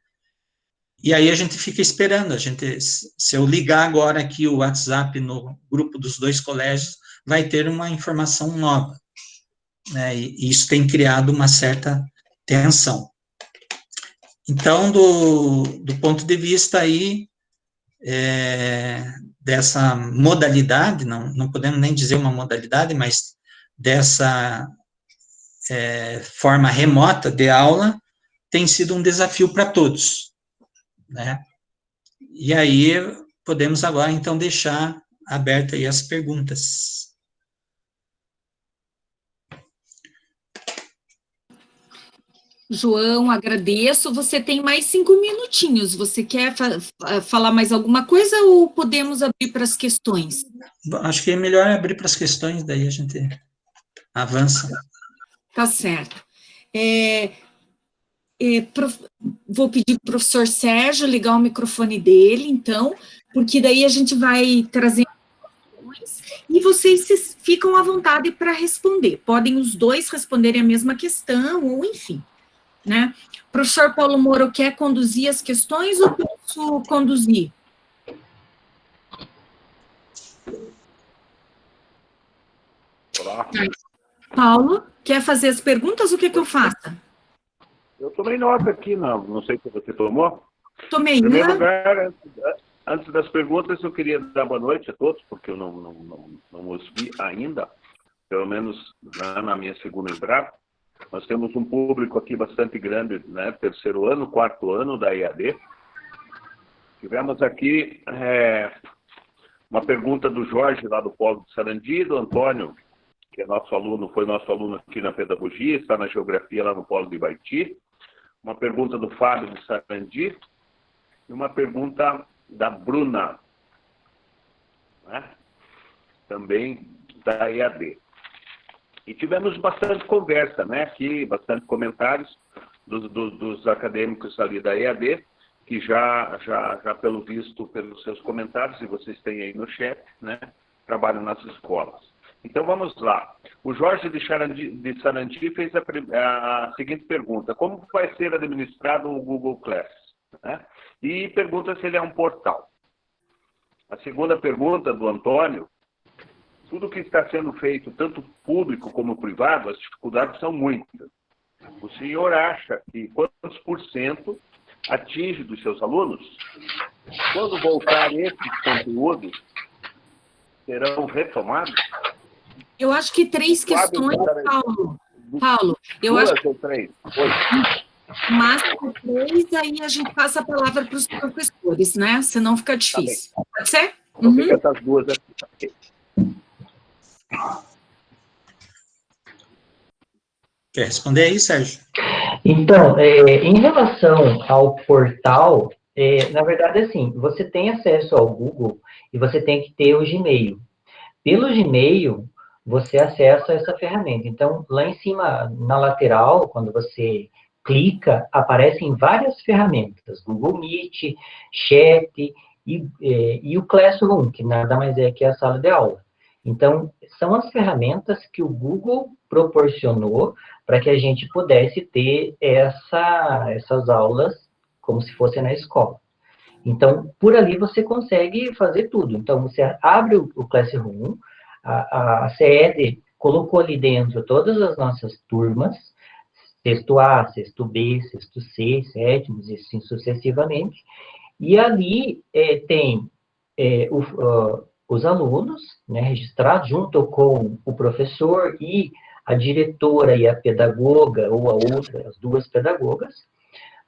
E aí a gente fica esperando, se eu ligar agora aqui o WhatsApp no grupo dos 2 colégios, vai ter uma informação nova, né, e isso tem criado uma certa tensão. Então, do ponto de vista aí, dessa modalidade, não podemos nem dizer uma modalidade, mas dessa forma remota de aula, tem sido um desafio para todos, né? E aí, podemos agora, então, deixar aberta aí as perguntas. João, agradeço. Você tem mais 5 minutinhos. Você quer falar mais alguma coisa ou podemos abrir para as questões? Acho que é melhor abrir para as questões, daí a gente avança. Tá certo. Vou pedir para o professor Sérgio ligar o microfone dele, então, porque daí a gente vai trazendo questões e vocês ficam à vontade para responder. Podem os dois responderem a mesma questão, ou enfim, né? Professor Paulo Moro quer conduzir as questões ou posso conduzir? Olá. Paulo, quer fazer as perguntas? O que eu faça? Eu tomei nota aqui, não sei se você tomou. Tomei. Em primeiro lugar, antes das perguntas, eu queria dar boa noite a todos, porque eu não os vi ainda, pelo menos na minha segunda entrada. Nós temos um público aqui bastante grande, né? 3º ano, 4º ano da EAD. Tivemos aqui uma pergunta do Jorge, lá do Polo de Sarandi, do Antônio, que é nosso aluno, foi nosso aluno aqui na pedagogia, está na geografia lá no Polo de Ibaiti. Uma pergunta do Fábio de Sarandi e uma pergunta da Bruna, né? Também da EAD. E tivemos bastante conversa, né? Aqui, bastante comentários dos acadêmicos ali da EAD, que já pelo visto, pelos seus comentários, e vocês têm aí no chat, né? Trabalham nas escolas. Então, vamos lá. O Jorge de Sarandi fez a seguinte pergunta: como vai ser administrado o Google Class? Né? E pergunta se ele é um portal. A segunda pergunta do Antônio: tudo que está sendo feito, tanto público como privado, as dificuldades são muitas. O senhor acha que quantos % atinge dos seus alunos? Quando voltar esses conteúdos, serão retomados? Eu acho que 3 questões, Paulo. Paulo, eu duas acho que... ou 3? Máximo 3, aí a gente passa a palavra para os professores, né? Senão fica difícil. Tá, pode ser? Então fica essas duas aqui. Quer responder aí, Sérgio? Então, em relação ao portal, na verdade, assim, você tem acesso ao Google e você tem que ter o Gmail. Pelo Gmail, você acessa essa ferramenta. Então, lá em cima, na lateral, quando você clica, aparecem várias ferramentas, Google Meet, Chat e o Classroom, que nada mais é que a sala de aula. Então, são as ferramentas que o Google proporcionou para que a gente pudesse ter essas aulas como se fosse na escola. Então, por ali você consegue fazer tudo. Então, você abre o Classroom, a CED colocou ali dentro todas as nossas turmas, sexto A, sexto B, sexto C, sétimos, e assim sucessivamente, e ali tem os alunos, né, registrados junto com o professor e a diretora e a pedagoga, ou a outra, as duas pedagogas.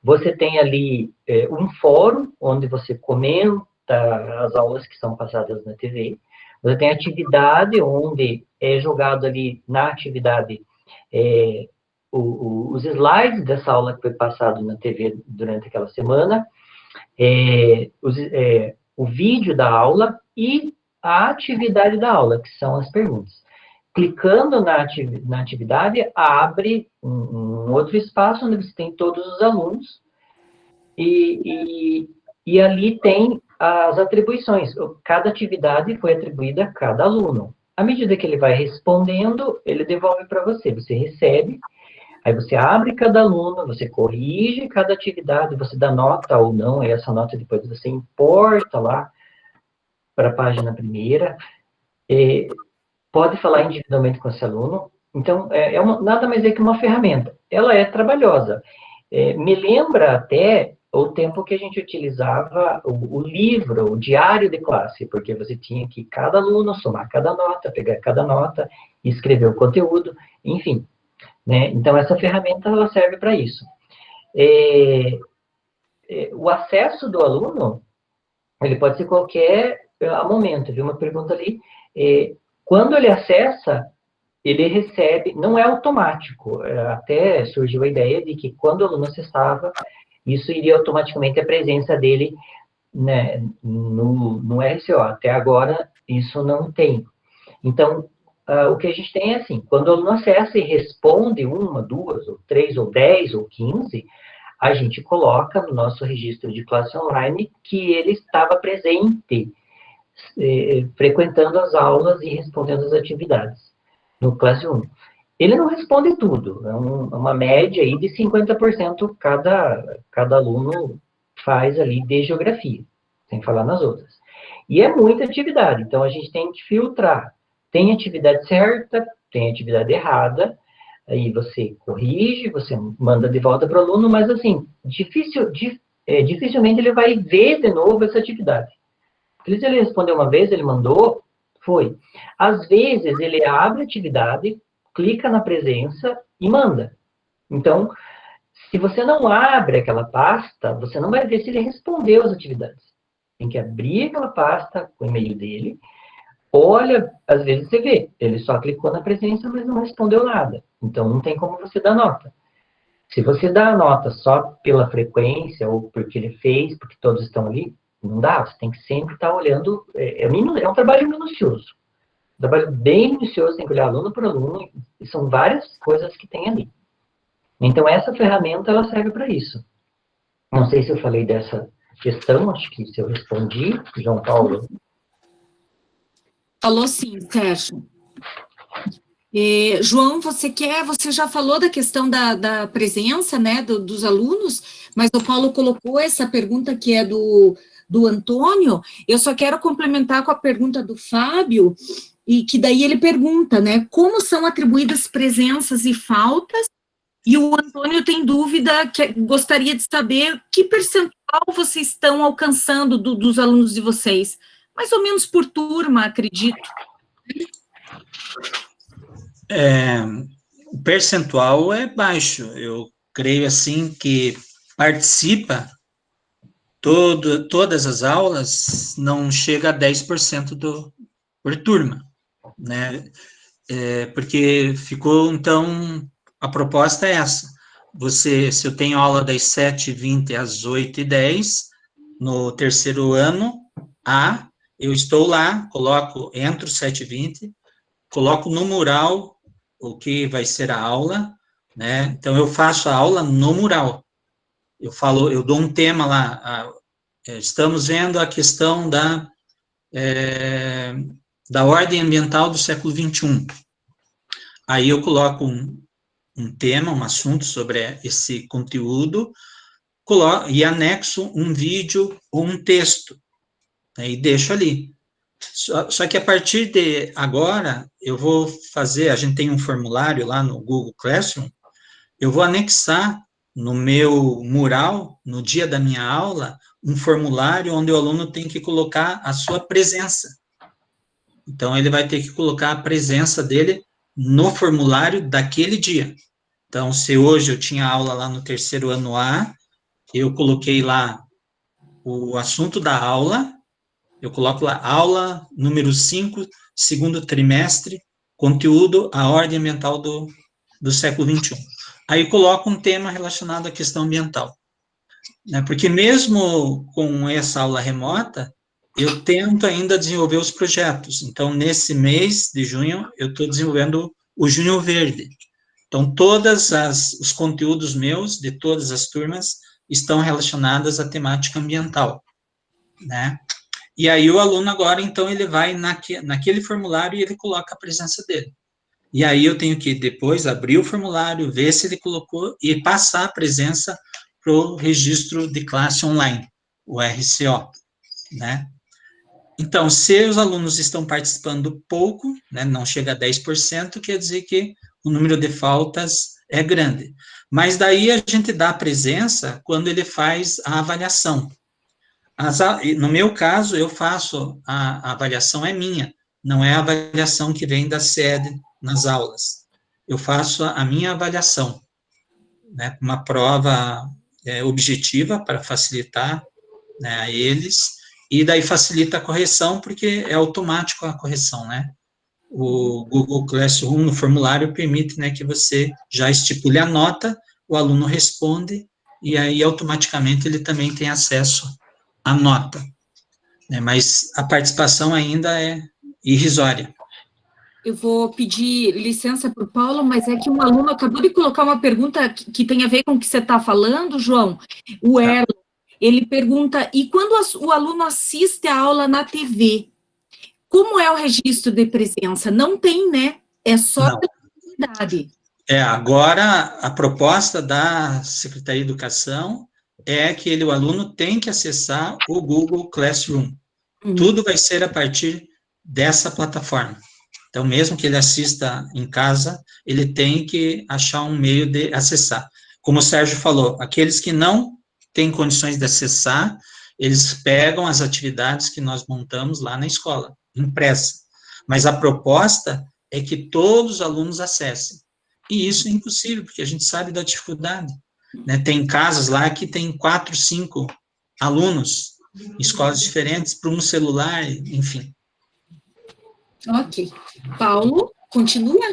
Você tem ali um fórum, onde você comenta as aulas que são passadas na TV. Você tem atividade, onde é jogado ali na atividade os slides dessa aula que foi passado na TV durante aquela semana, o vídeo da aula e a atividade da aula, que são as perguntas. Clicando na atividade, abre um outro espaço onde você tem todos os alunos e ali tem as atribuições. Cada atividade foi atribuída a cada aluno. À medida que ele vai respondendo, ele devolve para você. Você recebe, aí você abre cada aluno, você corrige cada atividade, você dá nota ou não, e essa nota depois você importa lá para a página primeira. Pode falar individualmente com esse aluno. Então, nada mais é que uma ferramenta. Ela é trabalhosa. Me lembra até o tempo que a gente utilizava o livro, o diário de classe, porque você tinha que, cada aluno, somar cada nota, pegar cada nota, escrever o conteúdo, enfim. Né? Então, essa ferramenta, ela serve para isso. O acesso do aluno, ele pode ser qualquer momento. Vi uma pergunta ali. Quando ele acessa, ele recebe, não é automático. Até surgiu a ideia de que quando o aluno acessava, isso iria automaticamente a presença dele, né, no RCO. Até agora, isso não tem. Então, o que a gente tem é assim, quando o aluno acessa e responde 1, 2, ou 3, ou 10, ou 15, a gente coloca no nosso registro de classe online que ele estava presente, frequentando as aulas e respondendo as atividades no Classroom. Ele não responde tudo, é uma média aí de 50% cada aluno faz ali de geografia, sem falar nas outras. E é muita atividade, então a gente tem que filtrar. Tem atividade certa, tem atividade errada, aí você corrige, você manda de volta para o aluno, mas assim, dificilmente ele vai ver de novo essa atividade. Se ele respondeu uma vez, ele mandou, foi. Às vezes, ele abre a atividade, clica na presença e manda. Então, se você não abre aquela pasta, você não vai ver se ele respondeu as atividades. Tem que abrir aquela pasta com o e-mail dele. Olha, às vezes você vê, ele só clicou na presença, mas não respondeu nada. Então, não tem como você dar nota. Se você dá a nota só pela frequência, ou porque ele fez, porque todos estão ali, não dá, você tem que sempre estar olhando, é um trabalho minucioso. Um trabalho bem minucioso, tem que olhar aluno por aluno, e são várias coisas que tem ali. Então, essa ferramenta, ela serve para isso. Não sei se eu falei dessa questão, acho que se eu respondi, João Paulo. Falou sim, Sérgio. João, você já falou da questão da presença, né, dos alunos, mas o Paulo colocou essa pergunta que é do Antônio. Eu só quero complementar com a pergunta do Fábio, e que daí ele pergunta, né, como são atribuídas presenças e faltas, e o Antônio tem dúvida, que gostaria de saber que percentual vocês estão alcançando dos alunos de vocês, mais ou menos por turma, acredito. O percentual é baixo, eu creio assim que participa todas as aulas, não chega a 10% por turma, né? Porque ficou, então, a proposta é essa. Se eu tenho aula das 7h20 às 8h10, no terceiro ano A, eu estou lá, entro 7h20, coloco no mural o que vai ser a aula, né? Então, eu faço a aula no mural. Eu dou um tema lá, estamos vendo a questão da ordem ambiental do século XXI. Aí eu coloco um tema, um assunto sobre esse conteúdo, e anexo um vídeo ou um texto, né, e deixo ali. Só que a partir de agora, eu vou fazer, a gente tem um formulário lá no Google Classroom, eu vou anexar no meu mural, no dia da minha aula, um formulário onde o aluno tem que colocar a sua presença. Então, ele vai ter que colocar a presença dele no formulário daquele dia. Então, se hoje eu tinha aula lá no terceiro ano A, eu coloquei lá o assunto da aula, eu coloco lá aula número 5, segundo trimestre, conteúdo, a ordem ambiental do século XXI. Aí coloco um tema relacionado à questão ambiental, né? Porque mesmo com essa aula remota, eu tento ainda desenvolver os projetos. Então, nesse mês de junho, eu estou desenvolvendo o Junho Verde. Então, todos os conteúdos meus, de todas as turmas, estão relacionados à temática ambiental, né? E aí, o aluno agora, então, ele vai naquele formulário e ele coloca a presença dele. E aí, eu tenho que depois abrir o formulário, ver se ele colocou e passar a presença para o registro de classe online, o RCO, né? Então, se os alunos estão participando pouco, né, não chega a 10%, quer dizer que o número de faltas é grande. Mas daí a gente dá a presença quando ele faz a avaliação. No meu caso, eu faço, a avaliação é minha, não é a avaliação que vem da sede nas aulas. Eu faço a minha avaliação, né, uma prova objetiva para facilitar, né, a eles, e daí facilita a correção, porque é automático a correção, né? O Google Classroom, no formulário, permite, né, que você já estipule a nota, o aluno responde, e aí automaticamente ele também tem acesso à nota, né? Mas a participação ainda é irrisória. Eu vou pedir licença para o Paulo, mas é que um aluno acabou de colocar uma pergunta que tem a ver com o que você está falando, João. O Erlon, ele pergunta, e quando o aluno assiste a aula na TV, como é o registro de presença? Não tem, né? É só pela comunidade. Agora, a proposta da Secretaria de Educação é que o aluno tem que acessar o Google Classroom. Tudo vai ser a partir dessa plataforma. Então, mesmo que ele assista em casa, ele tem que achar um meio de acessar. Como o Sérgio falou, aqueles que não têm condições de acessar, eles pegam as atividades que nós montamos lá na escola, impressa. Mas a proposta é que todos os alunos acessem. E isso é impossível, porque a gente sabe da dificuldade, né? Tem casas lá que tem 4, 5 alunos, em escolas diferentes, para um celular, enfim. Ok. Paulo, continua?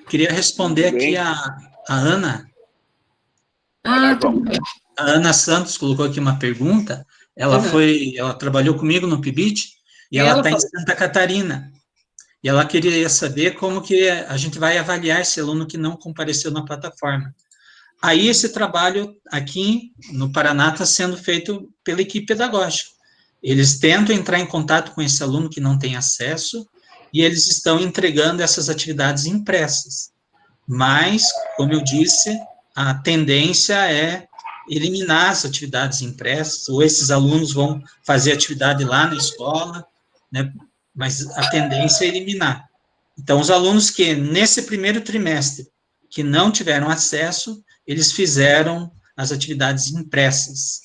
Queria responder aqui a Ana. Tudo bem. A Ana Santos colocou aqui uma pergunta. Ela trabalhou comigo no PIBIT, e ela está em Santa Catarina. E ela queria saber como que a gente vai avaliar esse aluno que não compareceu na plataforma. Aí, esse trabalho aqui no Paraná está sendo feito pela equipe pedagógica. Eles tentam entrar em contato com esse aluno que não tem acesso, e eles estão entregando essas atividades impressas. Mas, como eu disse, a tendência é eliminar as atividades impressas, ou esses alunos vão fazer atividade lá na escola, né? Mas a tendência é eliminar. Então, os alunos que, nesse primeiro trimestre, que não tiveram acesso, eles fizeram as atividades impressas,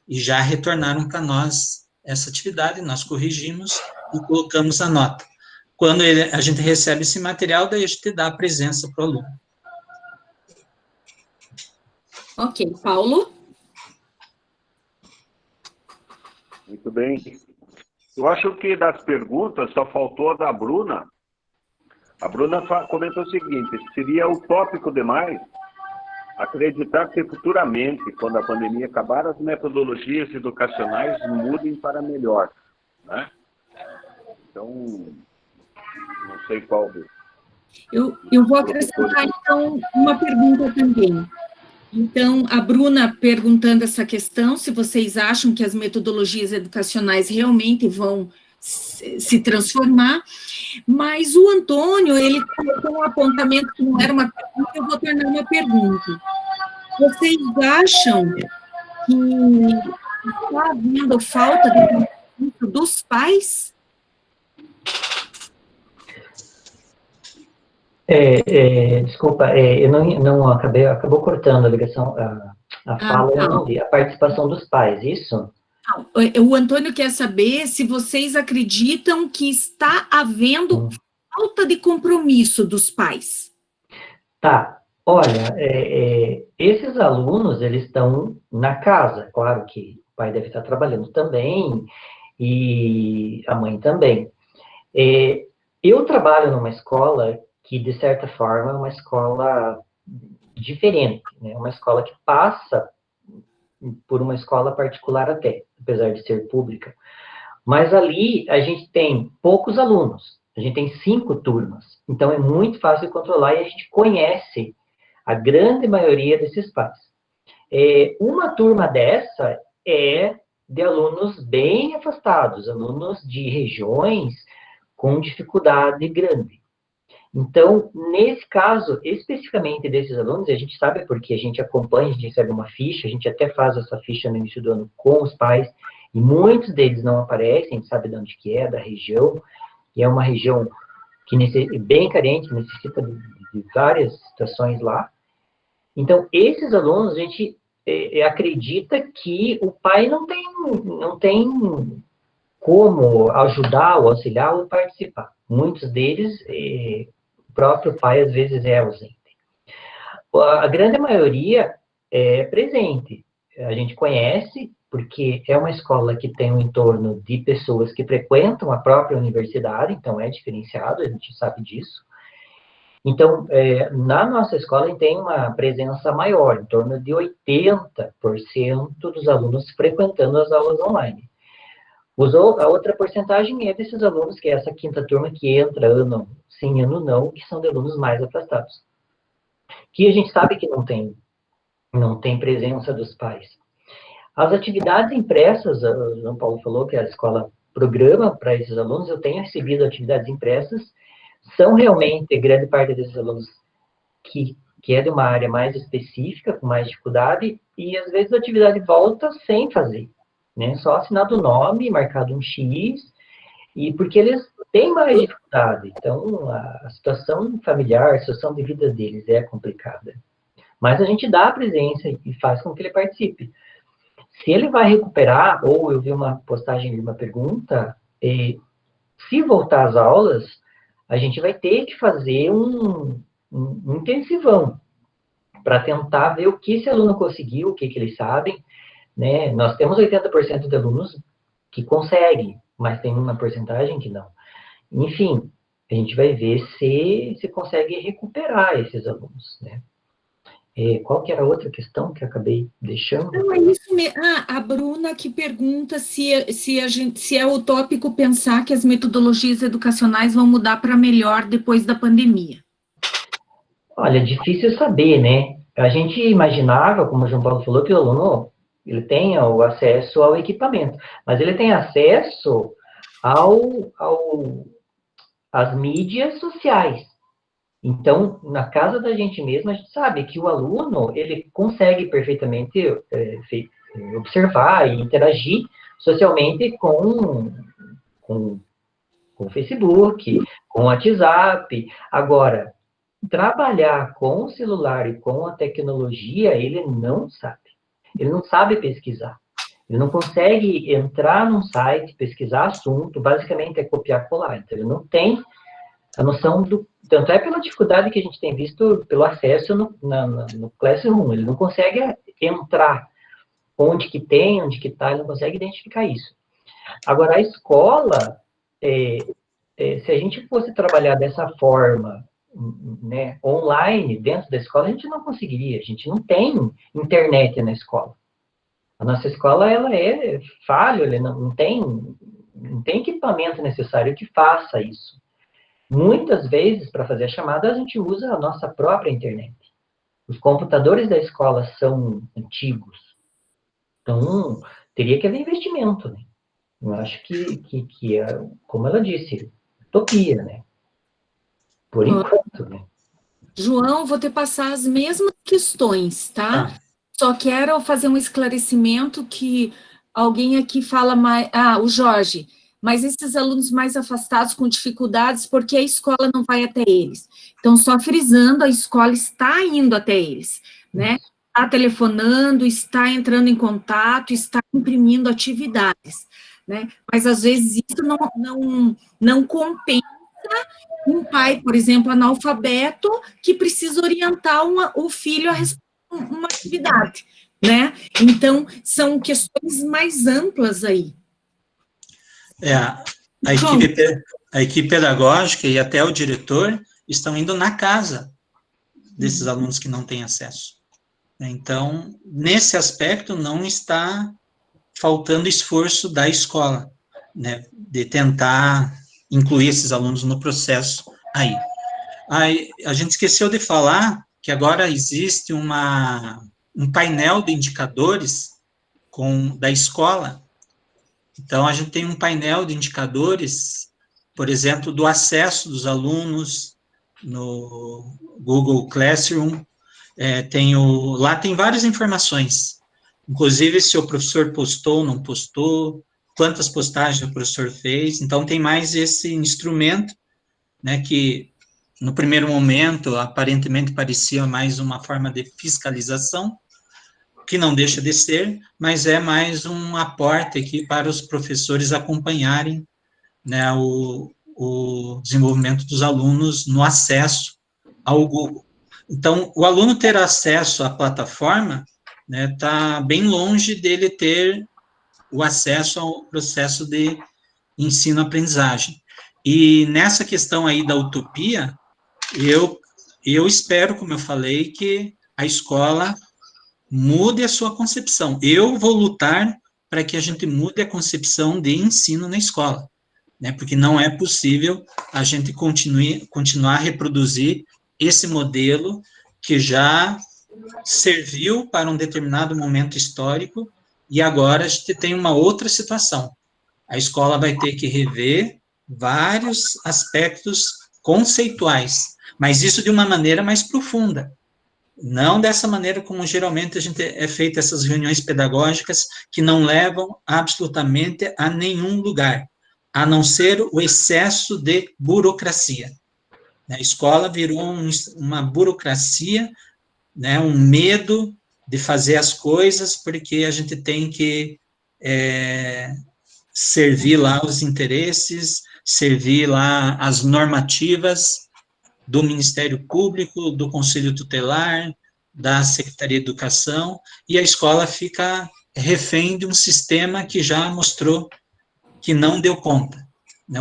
e já retornaram para nós essa atividade, nós corrigimos e colocamos a nota. Quando a gente recebe esse material, daí a gente dá a presença para o aluno. Ok. Paulo? Muito bem. Eu acho que das perguntas só faltou a da Bruna. A Bruna comentou o seguinte: seria utópico demais acreditar que futuramente, quando a pandemia acabar, as metodologias educacionais mudem para melhor, né? Então, não sei qual... Eu vou acrescentar, então, uma pergunta também. Então, a Bruna perguntando essa questão, se vocês acham que as metodologias educacionais realmente vão se transformar, mas o Antônio, ele colocou um apontamento que não era uma pergunta, eu vou tornar uma pergunta. Vocês acham que está havendo falta de conhecimento dos pais? Desculpa, eu não acabou cortando a ligação, a fala, eu não vi. A participação dos pais, isso? O Antônio quer saber se vocês acreditam que está havendo falta de compromisso dos pais. Tá, olha, esses alunos, eles estão na casa, claro que o pai deve estar trabalhando também, e a mãe também. Eu trabalho numa escola que, de certa forma, é uma escola diferente, né? Uma escola que passa por uma escola particular até, apesar de ser pública. Mas ali a gente tem poucos alunos, a gente tem 5 turmas, então é muito fácil de controlar e a gente conhece a grande maioria desses pais. Uma turma dessa é de alunos bem afastados, alunos de regiões com dificuldade grande. Então, nesse caso, especificamente desses alunos, a gente sabe porque a gente acompanha, a gente recebe uma ficha, a gente até faz essa ficha no início do ano com os pais, e muitos deles não aparecem, a gente sabe de onde que é, da região, e é uma região que é bem carente, necessita de várias situações lá. Então, esses alunos, a gente acredita que o pai não tem como ajudar ou auxiliar ou participar. Muitos deles, o próprio pai, às vezes, é ausente. A grande maioria é presente. A gente conhece, porque é uma escola que tem um entorno de pessoas que frequentam a própria universidade, então é diferenciado, a gente sabe disso. Então, na nossa escola, a gente tem uma presença maior, em torno de 80% dos alunos frequentando as aulas online. A outra porcentagem é desses alunos, que é essa 5ª turma que entra ano sim, ano não, que são de alunos mais afastados. Que a gente sabe que não tem presença dos pais. As atividades impressas, o João Paulo falou que a escola programa para esses alunos, eu tenho recebido atividades impressas, são realmente grande parte desses alunos que é de uma área mais específica, com mais dificuldade, e às vezes a atividade volta sem fazer. Né? Só assinado o nome, marcado um X, e porque eles têm mais dificuldade. Então, a situação familiar, a situação de vida deles é complicada. Mas a gente dá a presença e faz com que ele participe. Se ele vai recuperar, ou eu vi uma postagem de uma pergunta, se voltar às aulas, a gente vai ter que fazer um intensivão para tentar ver o que esse aluno conseguiu, o que eles sabem, né? Nós temos 80% de alunos que conseguem, mas tem uma porcentagem que não. Enfim, a gente vai ver se consegue recuperar esses alunos, né? Qual que era a outra questão que eu acabei deixando? Não, é isso mesmo. A Bruna que pergunta se é utópico pensar que as metodologias educacionais vão mudar para melhor depois da pandemia. Olha, difícil saber, né? A gente imaginava, como o João Paulo falou, que o aluno ele tenha o acesso ao equipamento, mas ele tem acesso às mídias sociais. Então, na casa da gente mesmo, a gente sabe que o aluno, ele consegue perfeitamente observar e interagir socialmente com o Facebook, com o WhatsApp. Agora, trabalhar com o celular e com a tecnologia, ele não sabe. Ele não sabe pesquisar. Ele não consegue entrar num site, pesquisar assunto, basicamente é copiar e colar. Então, ele não tem a noção do... Tanto é pela dificuldade que a gente tem visto pelo acesso no Classroom. Ele não consegue entrar onde que tem, onde que está, ele não consegue identificar isso. Agora, a escola, se a gente fosse trabalhar dessa forma, né, online, dentro da escola, a gente não conseguiria. A gente não tem internet na escola. A nossa escola, ela é falha, ela não tem não tem equipamento necessário que faça isso. Muitas vezes, para fazer a chamada, a gente usa a nossa própria internet. Os computadores da escola são antigos. Então, teria que haver investimento, né? Eu acho que é, como ela disse, utopia, né? Por enquanto, né? João, vou te passar as mesmas questões, tá? Tá. Só quero fazer um esclarecimento que alguém aqui fala mais... Ah, o Jorge, mas esses alunos mais afastados com dificuldades, porque a escola não vai até eles? Então, só frisando, a escola está indo até eles, né? Está telefonando, está entrando em contato, está imprimindo atividades, né? Mas, às vezes, isso não compensa um pai, por exemplo, analfabeto, que precisa orientar o filho a uma atividade, né? Então, são questões mais amplas aí. A equipe pedagógica e até o diretor estão indo na casa desses alunos que não têm acesso. Então, nesse aspecto, não está faltando esforço da escola, né, de tentar incluir esses alunos no processo aí. Aí, a gente esqueceu de falar que agora existe um painel de indicadores da escola. Então, a gente tem um painel de indicadores, por exemplo, do acesso dos alunos no Google Classroom. Lá tem várias informações, inclusive se o professor postou ou não postou, quantas postagens o professor fez. Então, tem mais esse instrumento, né, que no primeiro momento, aparentemente parecia mais uma forma de fiscalização, que não deixa de ser, mas é mais um aporte aqui para os professores acompanharem, né, o desenvolvimento dos alunos no acesso ao Google. Então, o aluno ter acesso à plataforma, né, está bem longe dele ter o acesso ao processo de ensino-aprendizagem. E nessa questão aí da utopia, eu espero, como eu falei, que a escola mude a sua concepção. Eu vou lutar para que a gente mude a concepção de ensino na escola, né? Porque não é possível a gente continuar a reproduzir esse modelo que já serviu para um determinado momento histórico e agora a gente tem uma outra situação. A escola vai ter que rever vários aspectos conceituais, mas isso de uma maneira mais profunda. Não dessa maneira como geralmente a gente feita essas reuniões pedagógicas que não levam absolutamente a nenhum lugar, a não ser o excesso de burocracia. A escola virou uma burocracia, né, um medo de fazer as coisas, porque a gente tem que servir lá os interesses, servir lá as normativas do Ministério Público, do Conselho Tutelar, da Secretaria de Educação, e a escola fica refém de um sistema que já mostrou que não deu conta.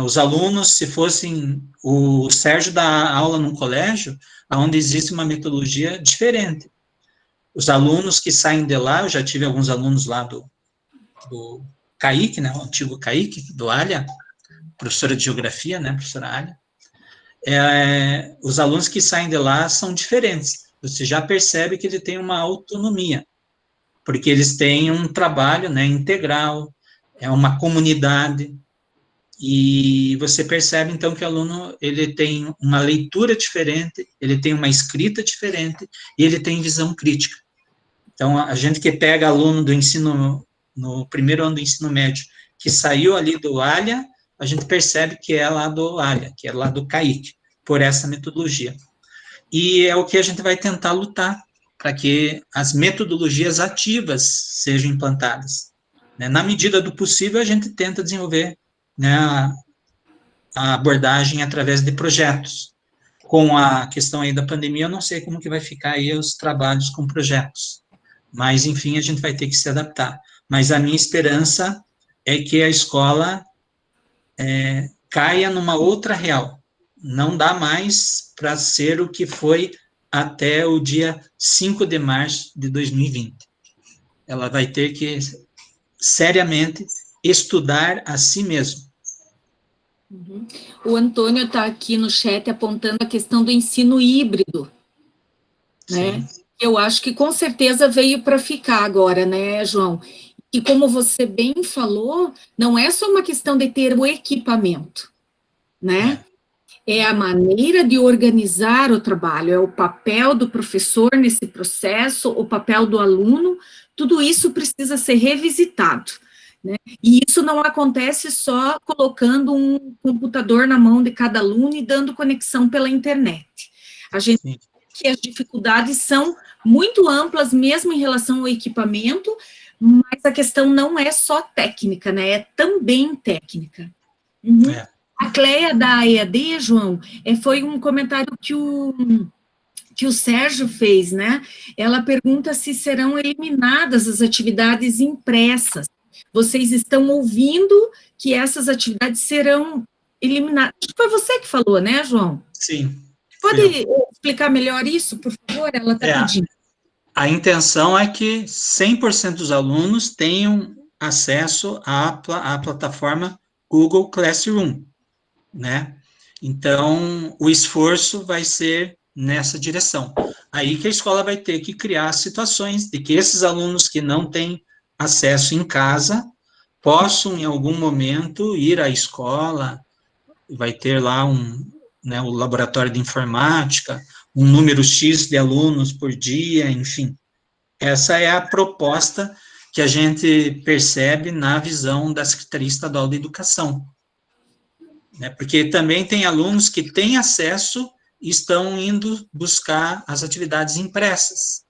Os alunos, se fossem... O Sérgio dá aula num colégio onde existe uma metodologia diferente. Os alunos que saem de lá, eu já tive alguns alunos lá do CAIC, né, o antigo CAIC, do Alia, professora de Geografia, né, professora Alia. Os alunos que saem de lá são diferentes. Você já percebe que ele tem uma autonomia, porque eles têm um trabalho, né, integral, é uma comunidade, e você percebe, então, que o aluno, ele tem uma leitura diferente, ele tem uma escrita diferente, e ele tem visão crítica. Então, a gente que pega aluno do ensino, no primeiro ano do ensino médio, que saiu ali do Alia, a gente percebe que é lá do Alia, que é lá do CAIC, por essa metodologia. E é o que a gente vai tentar lutar, para que as metodologias ativas sejam implantadas. Na medida do possível, a gente tenta desenvolver, né, a abordagem através de projetos. Com a questão aí da pandemia, eu não sei como que vai ficar aí os trabalhos com projetos. Mas, enfim, a gente vai ter que se adaptar. Mas a minha esperança é que a escola caia numa outra real. Não dá mais para ser o que foi até o dia 5 de março de 2020. Ela vai ter que, seriamente, estudar a si mesma. Uhum. O Antônio está aqui no chat apontando a questão do ensino híbrido, né? Sim. Eu acho que com certeza veio para ficar agora, né, João? E como você bem falou, não é só uma questão de ter o equipamento, né? É a maneira de organizar o trabalho, é o papel do professor nesse processo, o papel do aluno, tudo isso precisa ser revisitado, né? E isso não acontece só colocando um computador na mão de cada aluno e dando conexão pela internet. A gente Sim. que as dificuldades são muito amplas, mesmo em relação ao equipamento, mas a questão não é só técnica, né? É também técnica. Uhum. É. A Cleia da EAD, João, foi um comentário que o Sérgio fez, né? Ela pergunta se serão eliminadas as atividades impressas. Vocês estão ouvindo que essas atividades serão eliminadas. Acho que foi você que falou, né, João? Sim. Pode explicar melhor isso, por favor? Ela está pedindo. A intenção é que 100% dos alunos tenham acesso à plataforma Google Classroom, né? Então, o esforço vai ser nessa direção. Aí que a escola vai ter que criar situações de que esses alunos que não têm acesso em casa possam, em algum momento, ir à escola, vai ter lá o laboratório de informática, um número X de alunos por dia, enfim. Essa é a proposta que a gente percebe na visão da Secretaria Estadual de Educação. Né? Porque também tem alunos que têm acesso e estão indo buscar as atividades impressas,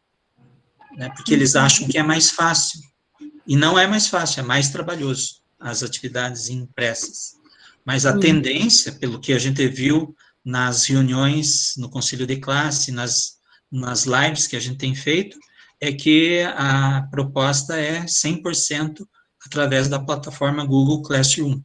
né? Porque eles acham que é mais fácil. E não é mais fácil, é mais trabalhoso as atividades impressas. Mas a tendência, pelo que a gente viu nas reuniões, no conselho de classe, nas lives que a gente tem feito, é que a proposta é 100% através da plataforma Google Classroom.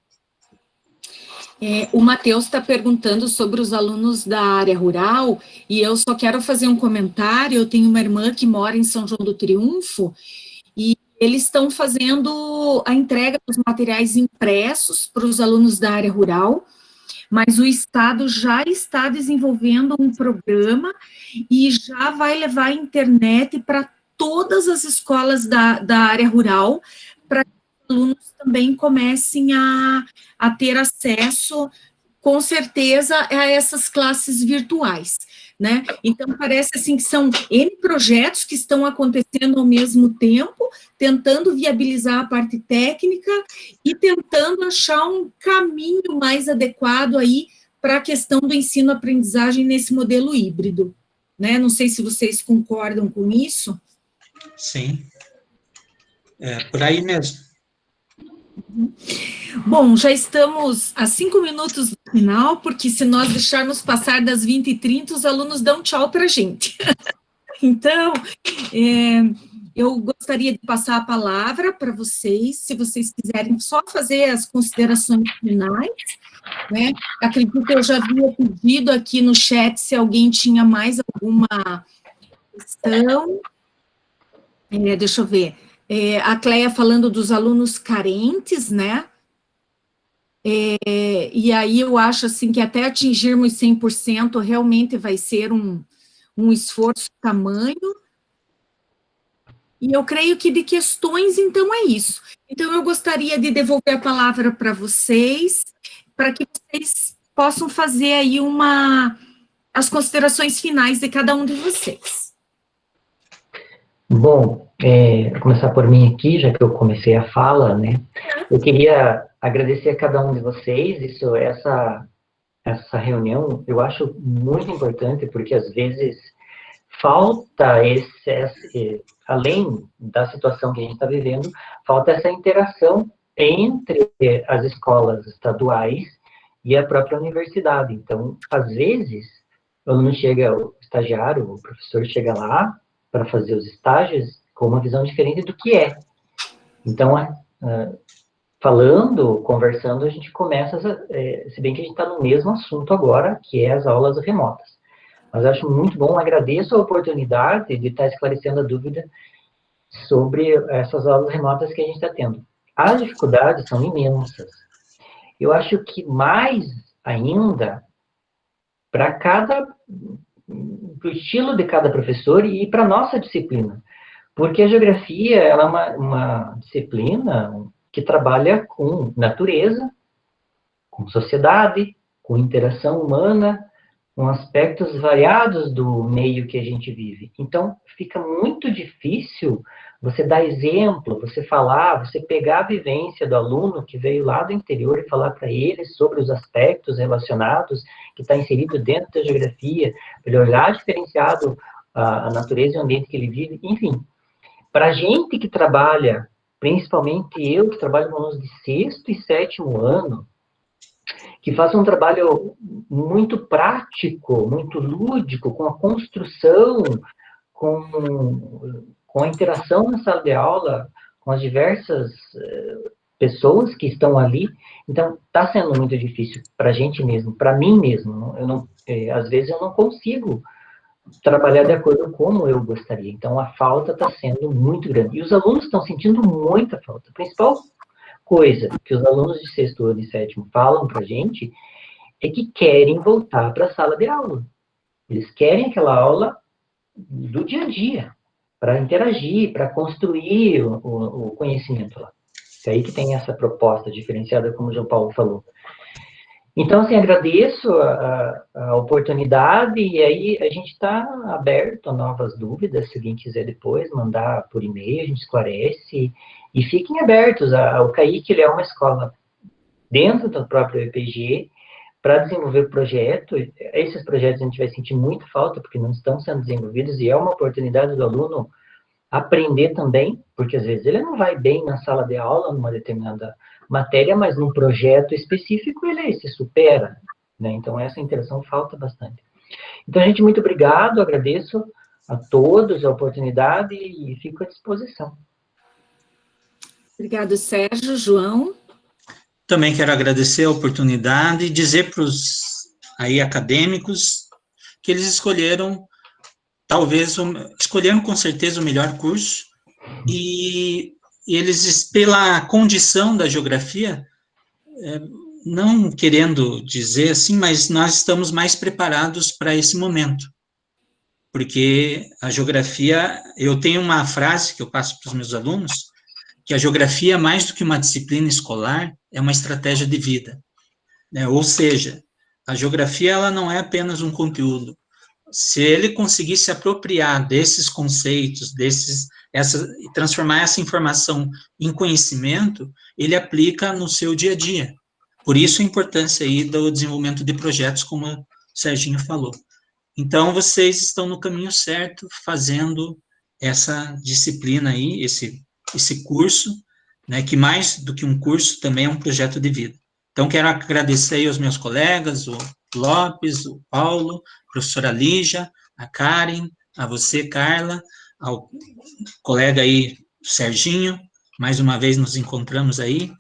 O Matheus está perguntando sobre os alunos da área rural, e eu só quero fazer um comentário. Eu tenho uma irmã que mora em São João do Triunfo, e eles estão fazendo a entrega dos materiais impressos para os alunos da área rural, mas o Estado já está desenvolvendo um programa e já vai levar a internet para todas as escolas da área rural, para que os alunos também comecem a ter acesso, com certeza, a essas classes virtuais, né? Então, parece assim que são N projetos que estão acontecendo ao mesmo tempo, tentando viabilizar a parte técnica e tentando achar um caminho mais adequado aí para a questão do ensino-aprendizagem nesse modelo híbrido, né? Não sei se vocês concordam com isso. Sim, é por aí mesmo. Bom, já estamos a 5 minutos do final, porque se nós deixarmos passar das 20h30, os alunos dão tchau para a gente. Então, eu gostaria de passar a palavra para vocês, se vocês quiserem só fazer as considerações finais, né? Acredito que eu já havia pedido aqui no chat se alguém tinha mais alguma questão. Deixa eu ver. A Cleia falando dos alunos carentes, né? E aí eu acho assim que até atingirmos 100% realmente vai ser um esforço tamanho. E eu creio que de questões, então, é isso. Então, eu gostaria de devolver a palavra para vocês, para que vocês possam fazer aí as considerações finais de cada um de vocês. Bom, vou começar por mim aqui, já que eu comecei a fala, né? Eu queria agradecer a cada um de vocês, essa reunião eu acho muito importante, porque às vezes falta além da situação que a gente está vivendo, falta essa interação entre as escolas estaduais e a própria universidade. Então, às vezes, o aluno chega, o estagiário, o professor chega lá para fazer os estágios com uma visão diferente do que é. Então, conversando, a gente começa, se bem que a gente está no mesmo assunto agora, que é as aulas remotas. Mas acho muito bom, agradeço a oportunidade de estar esclarecendo a dúvida sobre essas aulas remotas que a gente está tendo. As dificuldades são imensas. eu acho que mais ainda para o estilo de cada professor e para a nossa disciplina. Porque a geografia ela é uma disciplina que trabalha com natureza, com sociedade, com interação humana, com aspectos variados do meio que a gente vive. Então, fica muito difícil você dar exemplo, você falar, você pegar a vivência do aluno que veio lá do interior e falar para ele sobre os aspectos relacionados que está inserido dentro da geografia, para ele olhar diferenciado a natureza e o ambiente que ele vive, enfim. Para a gente que trabalha, principalmente eu que trabalho com alunos de 6º e 7º ano, que faz um trabalho muito prático, muito lúdico, com a construção, com a interação na sala de aula, com as diversas pessoas que estão ali. Então, está sendo muito difícil para a gente mesmo, para mim mesmo. Às vezes eu não consigo trabalhar de acordo com como eu gostaria. Então, a falta está sendo muito grande. E os alunos estão sentindo muita falta. A principal coisa que os alunos de 6º ano e 7º falam para a gente é que querem voltar para a sala de aula. Eles querem aquela aula do dia a dia, para interagir, para construir o conhecimento lá. É aí que tem essa proposta diferenciada, como o João Paulo falou. Então, assim, agradeço a oportunidade, e aí a gente está aberto a novas dúvidas, se alguém quiser depois mandar por e-mail, a gente esclarece, e fiquem abertos. O CAIC, ele é uma escola dentro do próprio EPG, para desenvolver projeto. Esses projetos a gente vai sentir muito falta, porque não estão sendo desenvolvidos, e é uma oportunidade do aluno aprender também, porque às vezes ele não vai bem na sala de aula, numa determinada matéria, mas num projeto específico ele se supera, né? Então essa interação falta bastante. Então, gente, muito obrigado, agradeço a todos a oportunidade e fico à disposição. Obrigado, Sérgio. João? Também quero agradecer a oportunidade e dizer para os aí acadêmicos que eles escolheram com certeza o melhor curso, e eles, pela condição da geografia, não querendo dizer assim, mas nós estamos mais preparados para esse momento, porque a geografia, eu tenho uma frase que eu passo para os meus alunos, que a geografia, mais do que uma disciplina escolar, é uma estratégia de vida, né? Ou seja, a geografia ela não é apenas um conteúdo. Se ele conseguir se apropriar desses conceitos, e transformar essa informação em conhecimento, ele aplica no seu dia a dia. Por isso a importância aí do desenvolvimento de projetos, como o Serginho falou. Então, vocês estão no caminho certo, fazendo essa disciplina aí, esse curso, né, que mais do que um curso, também é um projeto de vida. Então, quero agradecer aí aos meus colegas, o Lopes, o Paulo, a professora Lígia, a Karen, a você, Carla, ao colega aí, Serginho, mais uma vez nos encontramos aí,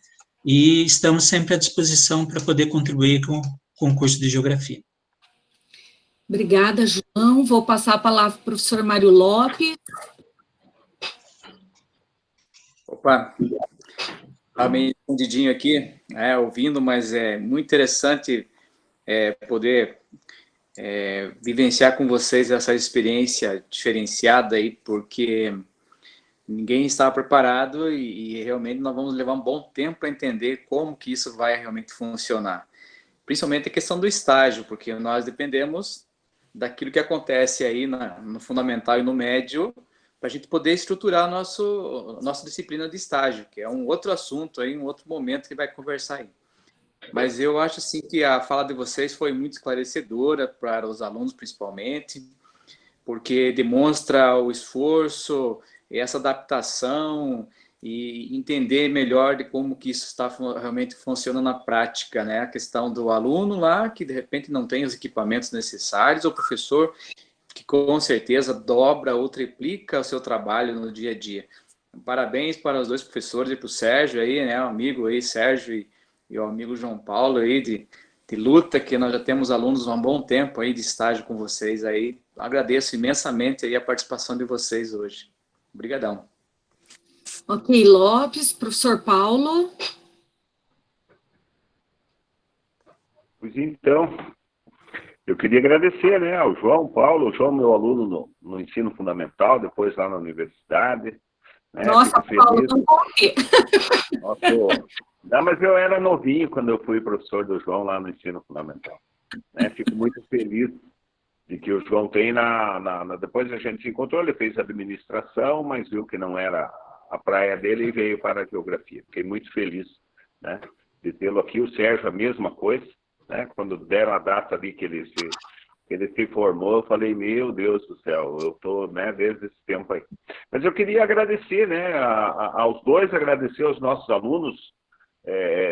e estamos sempre à disposição para poder contribuir com o curso de Geografia. Obrigada, João. Vou passar a palavra para o professor Mário Lopes. Opa, estava meio escondidinho aqui, ouvindo, mas é muito interessante poder vivenciar com vocês essa experiência diferenciada aí, porque ninguém estava preparado e realmente nós vamos levar um bom tempo para entender como que isso vai realmente funcionar. Principalmente a questão do estágio, porque nós dependemos daquilo que acontece aí no fundamental e no médio, para a gente poder estruturar nossa disciplina de estágio, que é um outro assunto, aí, um outro momento que vai conversar aí. Mas eu acho assim, que a fala de vocês foi muito esclarecedora para os alunos, principalmente, porque demonstra o esforço, essa adaptação e entender melhor de como que isso está realmente funcionando na prática, né? A questão do aluno lá, que de repente não tem os equipamentos necessários, ou o professor, que com certeza dobra ou triplica o seu trabalho no dia a dia. Parabéns para os dois professores e para o Sérgio aí, né? O amigo aí, Sérgio e o amigo João Paulo aí de luta, que nós já temos alunos há um bom tempo aí de estágio com vocês aí. Agradeço imensamente aí a participação de vocês hoje. Obrigadão. Ok, Lopes, professor Paulo. Pois então, eu queria agradecer, né, ao João Paulo. O João, meu aluno no ensino fundamental, depois lá na universidade. Né, nossa, Paulo, não conte. Não, mas eu era novinho quando eu fui professor do João lá no ensino fundamental. Né, fico muito feliz de que o João tem depois a gente se encontrou, ele fez administração, mas viu que não era a praia dele e veio para a geografia. Fiquei muito feliz, né, de tê-lo aqui. O Sérgio, a mesma coisa, né, quando deram a data ali que ele se formou, eu falei, meu Deus do céu, eu estou, né, desde esse tempo aí. Mas eu queria agradecer, né, aos dois, agradecer aos nossos alunos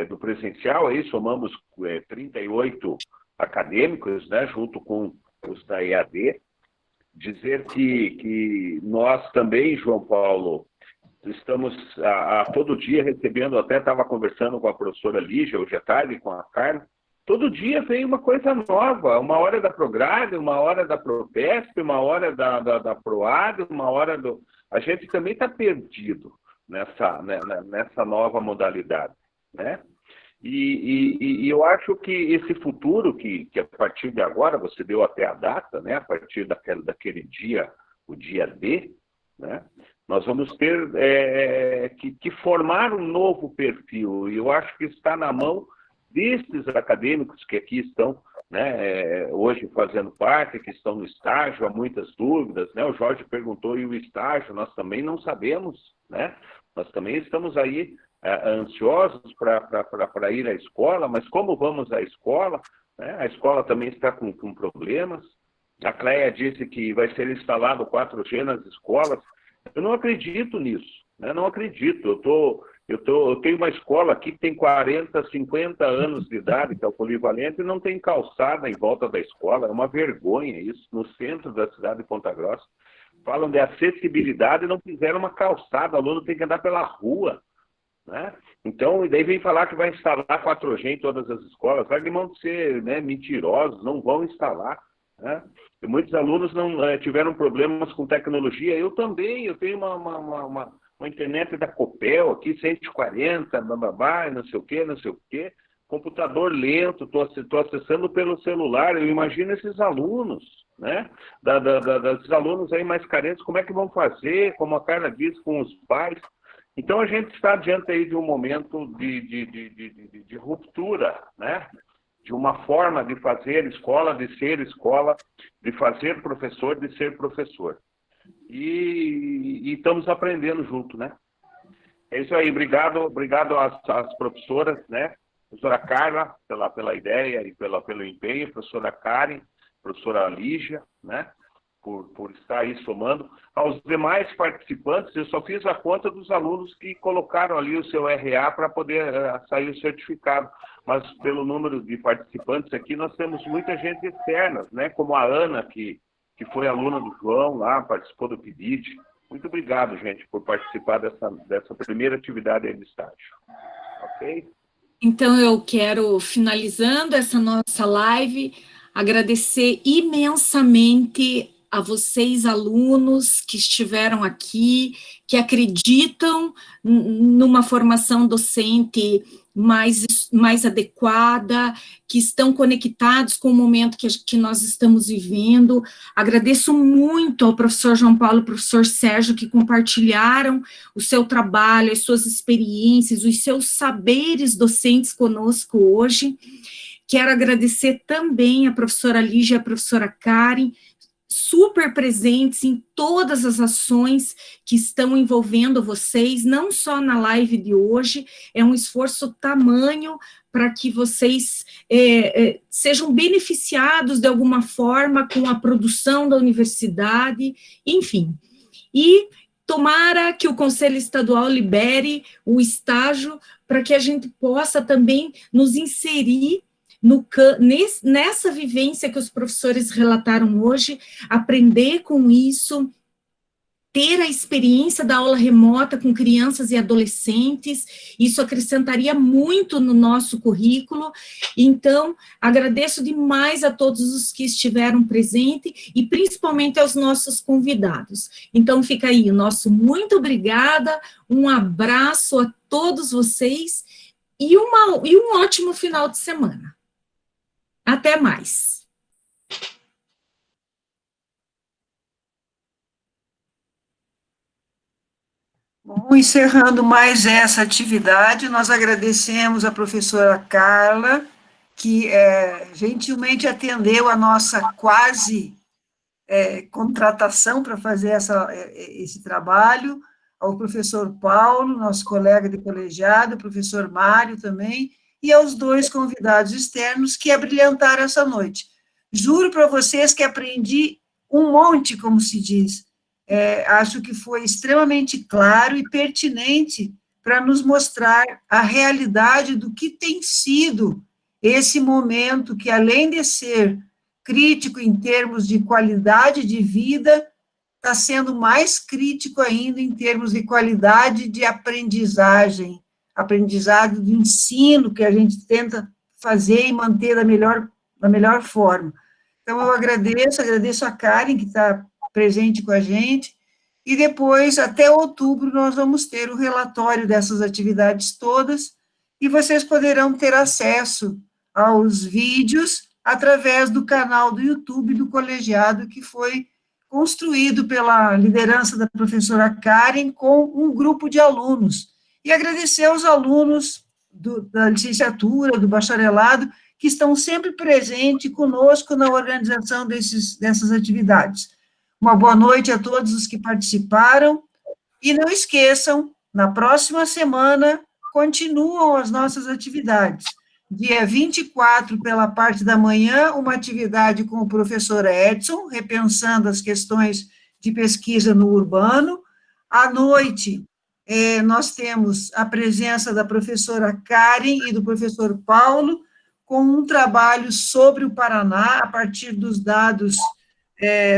do presencial, aí somamos 38 acadêmicos, né, junto com os da EAD, dizer que nós também, João Paulo, estamos todo dia recebendo, até estava conversando com a professora Lígia, hoje à tarde, com a Carla, todo dia vem uma coisa nova, uma hora da Prograde, uma hora da Propesp, uma hora da Proad, uma hora do... A gente também está perdido nessa nova modalidade, né? E eu acho que esse futuro, que a partir de agora, você deu até a data, né? A partir daquele dia, o dia D, né? Nós vamos ter que formar um novo perfil, e eu acho que está na mão desses acadêmicos que aqui estão, né, hoje fazendo parte, que estão no estágio, há muitas dúvidas, né? O Jorge perguntou, e o estágio? Nós também não sabemos, né? Nós também estamos aí ansiosos para ir à escola, mas como vamos à escola? Né? A escola também está com problemas. A Cleia disse que vai ser instalado 4G nas escolas. Eu não acredito nisso, né? Não acredito. Eu tenho uma escola aqui que tem 40, 50 anos de idade, que é o Polivalente, e não tem calçada em volta da escola. É uma vergonha isso, no centro da cidade de Ponta Grossa. Falam de acessibilidade e não fizeram uma calçada, o aluno tem que andar pela rua, né? Então, e daí vem falar que vai instalar 4G em todas as escolas. Vai que vão ser, né, mentirosos, não vão instalar, né? E muitos alunos não tiveram problemas com tecnologia. Eu também, eu tenho uma internet da Copel aqui, 140, bababá, não sei o quê, computador lento, estou acessando pelo celular. Eu imagino esses alunos, né? Dos alunos aí mais carentes, como é que vão fazer, como a Carla disse, com os pais. Então, a gente está diante aí de um momento de ruptura, né? De uma forma de fazer escola, de ser escola, de fazer professor, de ser professor. E estamos aprendendo junto, né? É isso aí, obrigado às professoras, né? Professora Carla, pela ideia e pelo empenho, professora Karen, professora Lígia, né? Por estar aí somando. Aos demais participantes, eu só fiz a conta dos alunos que colocaram ali o seu RA para poder sair o certificado. Mas pelo número de participantes aqui, nós temos muita gente externa, né? Como a Ana, que foi aluna do João lá, participou do PIBID. Muito obrigado, gente, por participar dessa primeira atividade aí do estágio. Ok? Então, eu quero, finalizando essa nossa live, agradecer imensamente a vocês, alunos, que estiveram aqui, que acreditam numa formação docente mais adequada, que estão conectados com o momento que nós estamos vivendo. Agradeço muito ao professor João Paulo e ao professor Sérgio, que compartilharam o seu trabalho, as suas experiências, os seus saberes docentes conosco hoje. Quero agradecer também a professora Lígia e a professora Karen, super presentes em todas as ações que estão envolvendo vocês, não só na live de hoje. É um esforço tamanho para que vocês sejam beneficiados de alguma forma com a produção da universidade, enfim. E tomara que o Conselho Estadual libere o estágio para que a gente possa também nos inserir nessa vivência que os professores relataram hoje, aprender com isso, ter a experiência da aula remota com crianças e adolescentes, isso acrescentaria muito no nosso currículo. Então, agradeço demais a todos os que estiveram presentes e principalmente aos nossos convidados. Então, fica aí o nosso muito obrigada, um abraço a todos vocês e um ótimo final de semana. Até mais. Bom, encerrando mais essa atividade, nós agradecemos a professora Carla, que gentilmente atendeu a nossa quase contratação para fazer esse trabalho, ao professor Paulo, nosso colega de colegiado, o professor Mário também, e aos 2 convidados externos que abrilhantaram essa noite. Juro para vocês que aprendi um monte, como se diz. Acho que foi extremamente claro e pertinente para nos mostrar a realidade do que tem sido esse momento que, além de ser crítico em termos de qualidade de vida, está sendo mais crítico ainda em termos de qualidade de aprendizagem, aprendizado de ensino que a gente tenta fazer e manter da melhor forma. Então, eu agradeço a Karen, que está presente com a gente, e depois, até outubro, nós vamos ter o relatório dessas atividades todas, e vocês poderão ter acesso aos vídeos através do canal do YouTube do colegiado, que foi construído pela liderança da professora Karen com um grupo de alunos. E agradecer aos alunos da licenciatura, do bacharelado, que estão sempre presentes conosco na organização dessas atividades. Uma boa noite a todos os que participaram, e não esqueçam, na próxima semana, continuam as nossas atividades. Dia 24, pela parte da manhã, uma atividade com o professor Edson, repensando as questões de pesquisa no urbano. À noite, nós temos a presença da professora Karen e do professor Paulo, com um trabalho sobre o Paraná, a partir dos dados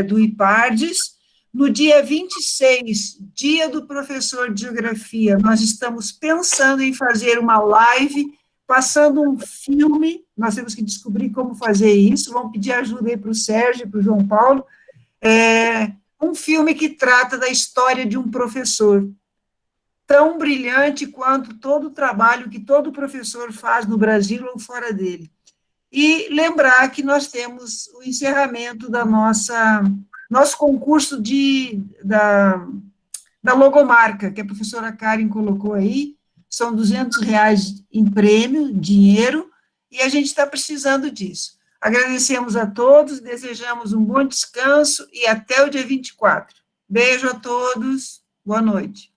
do IPARDES. No dia 26, dia do professor de Geografia, nós estamos pensando em fazer uma live, passando um filme, nós temos que descobrir como fazer isso, vamos pedir ajuda aí para o Sérgio e para o João Paulo, um filme que trata da história de um professor, tão brilhante quanto todo o trabalho que todo professor faz no Brasil ou fora dele. E lembrar que nós temos o encerramento da nosso concurso da logomarca, que a professora Karen colocou aí, são R$200 em prêmio, dinheiro, e a gente está precisando disso. Agradecemos a todos, desejamos um bom descanso e até o dia 24. Beijo a todos, boa noite.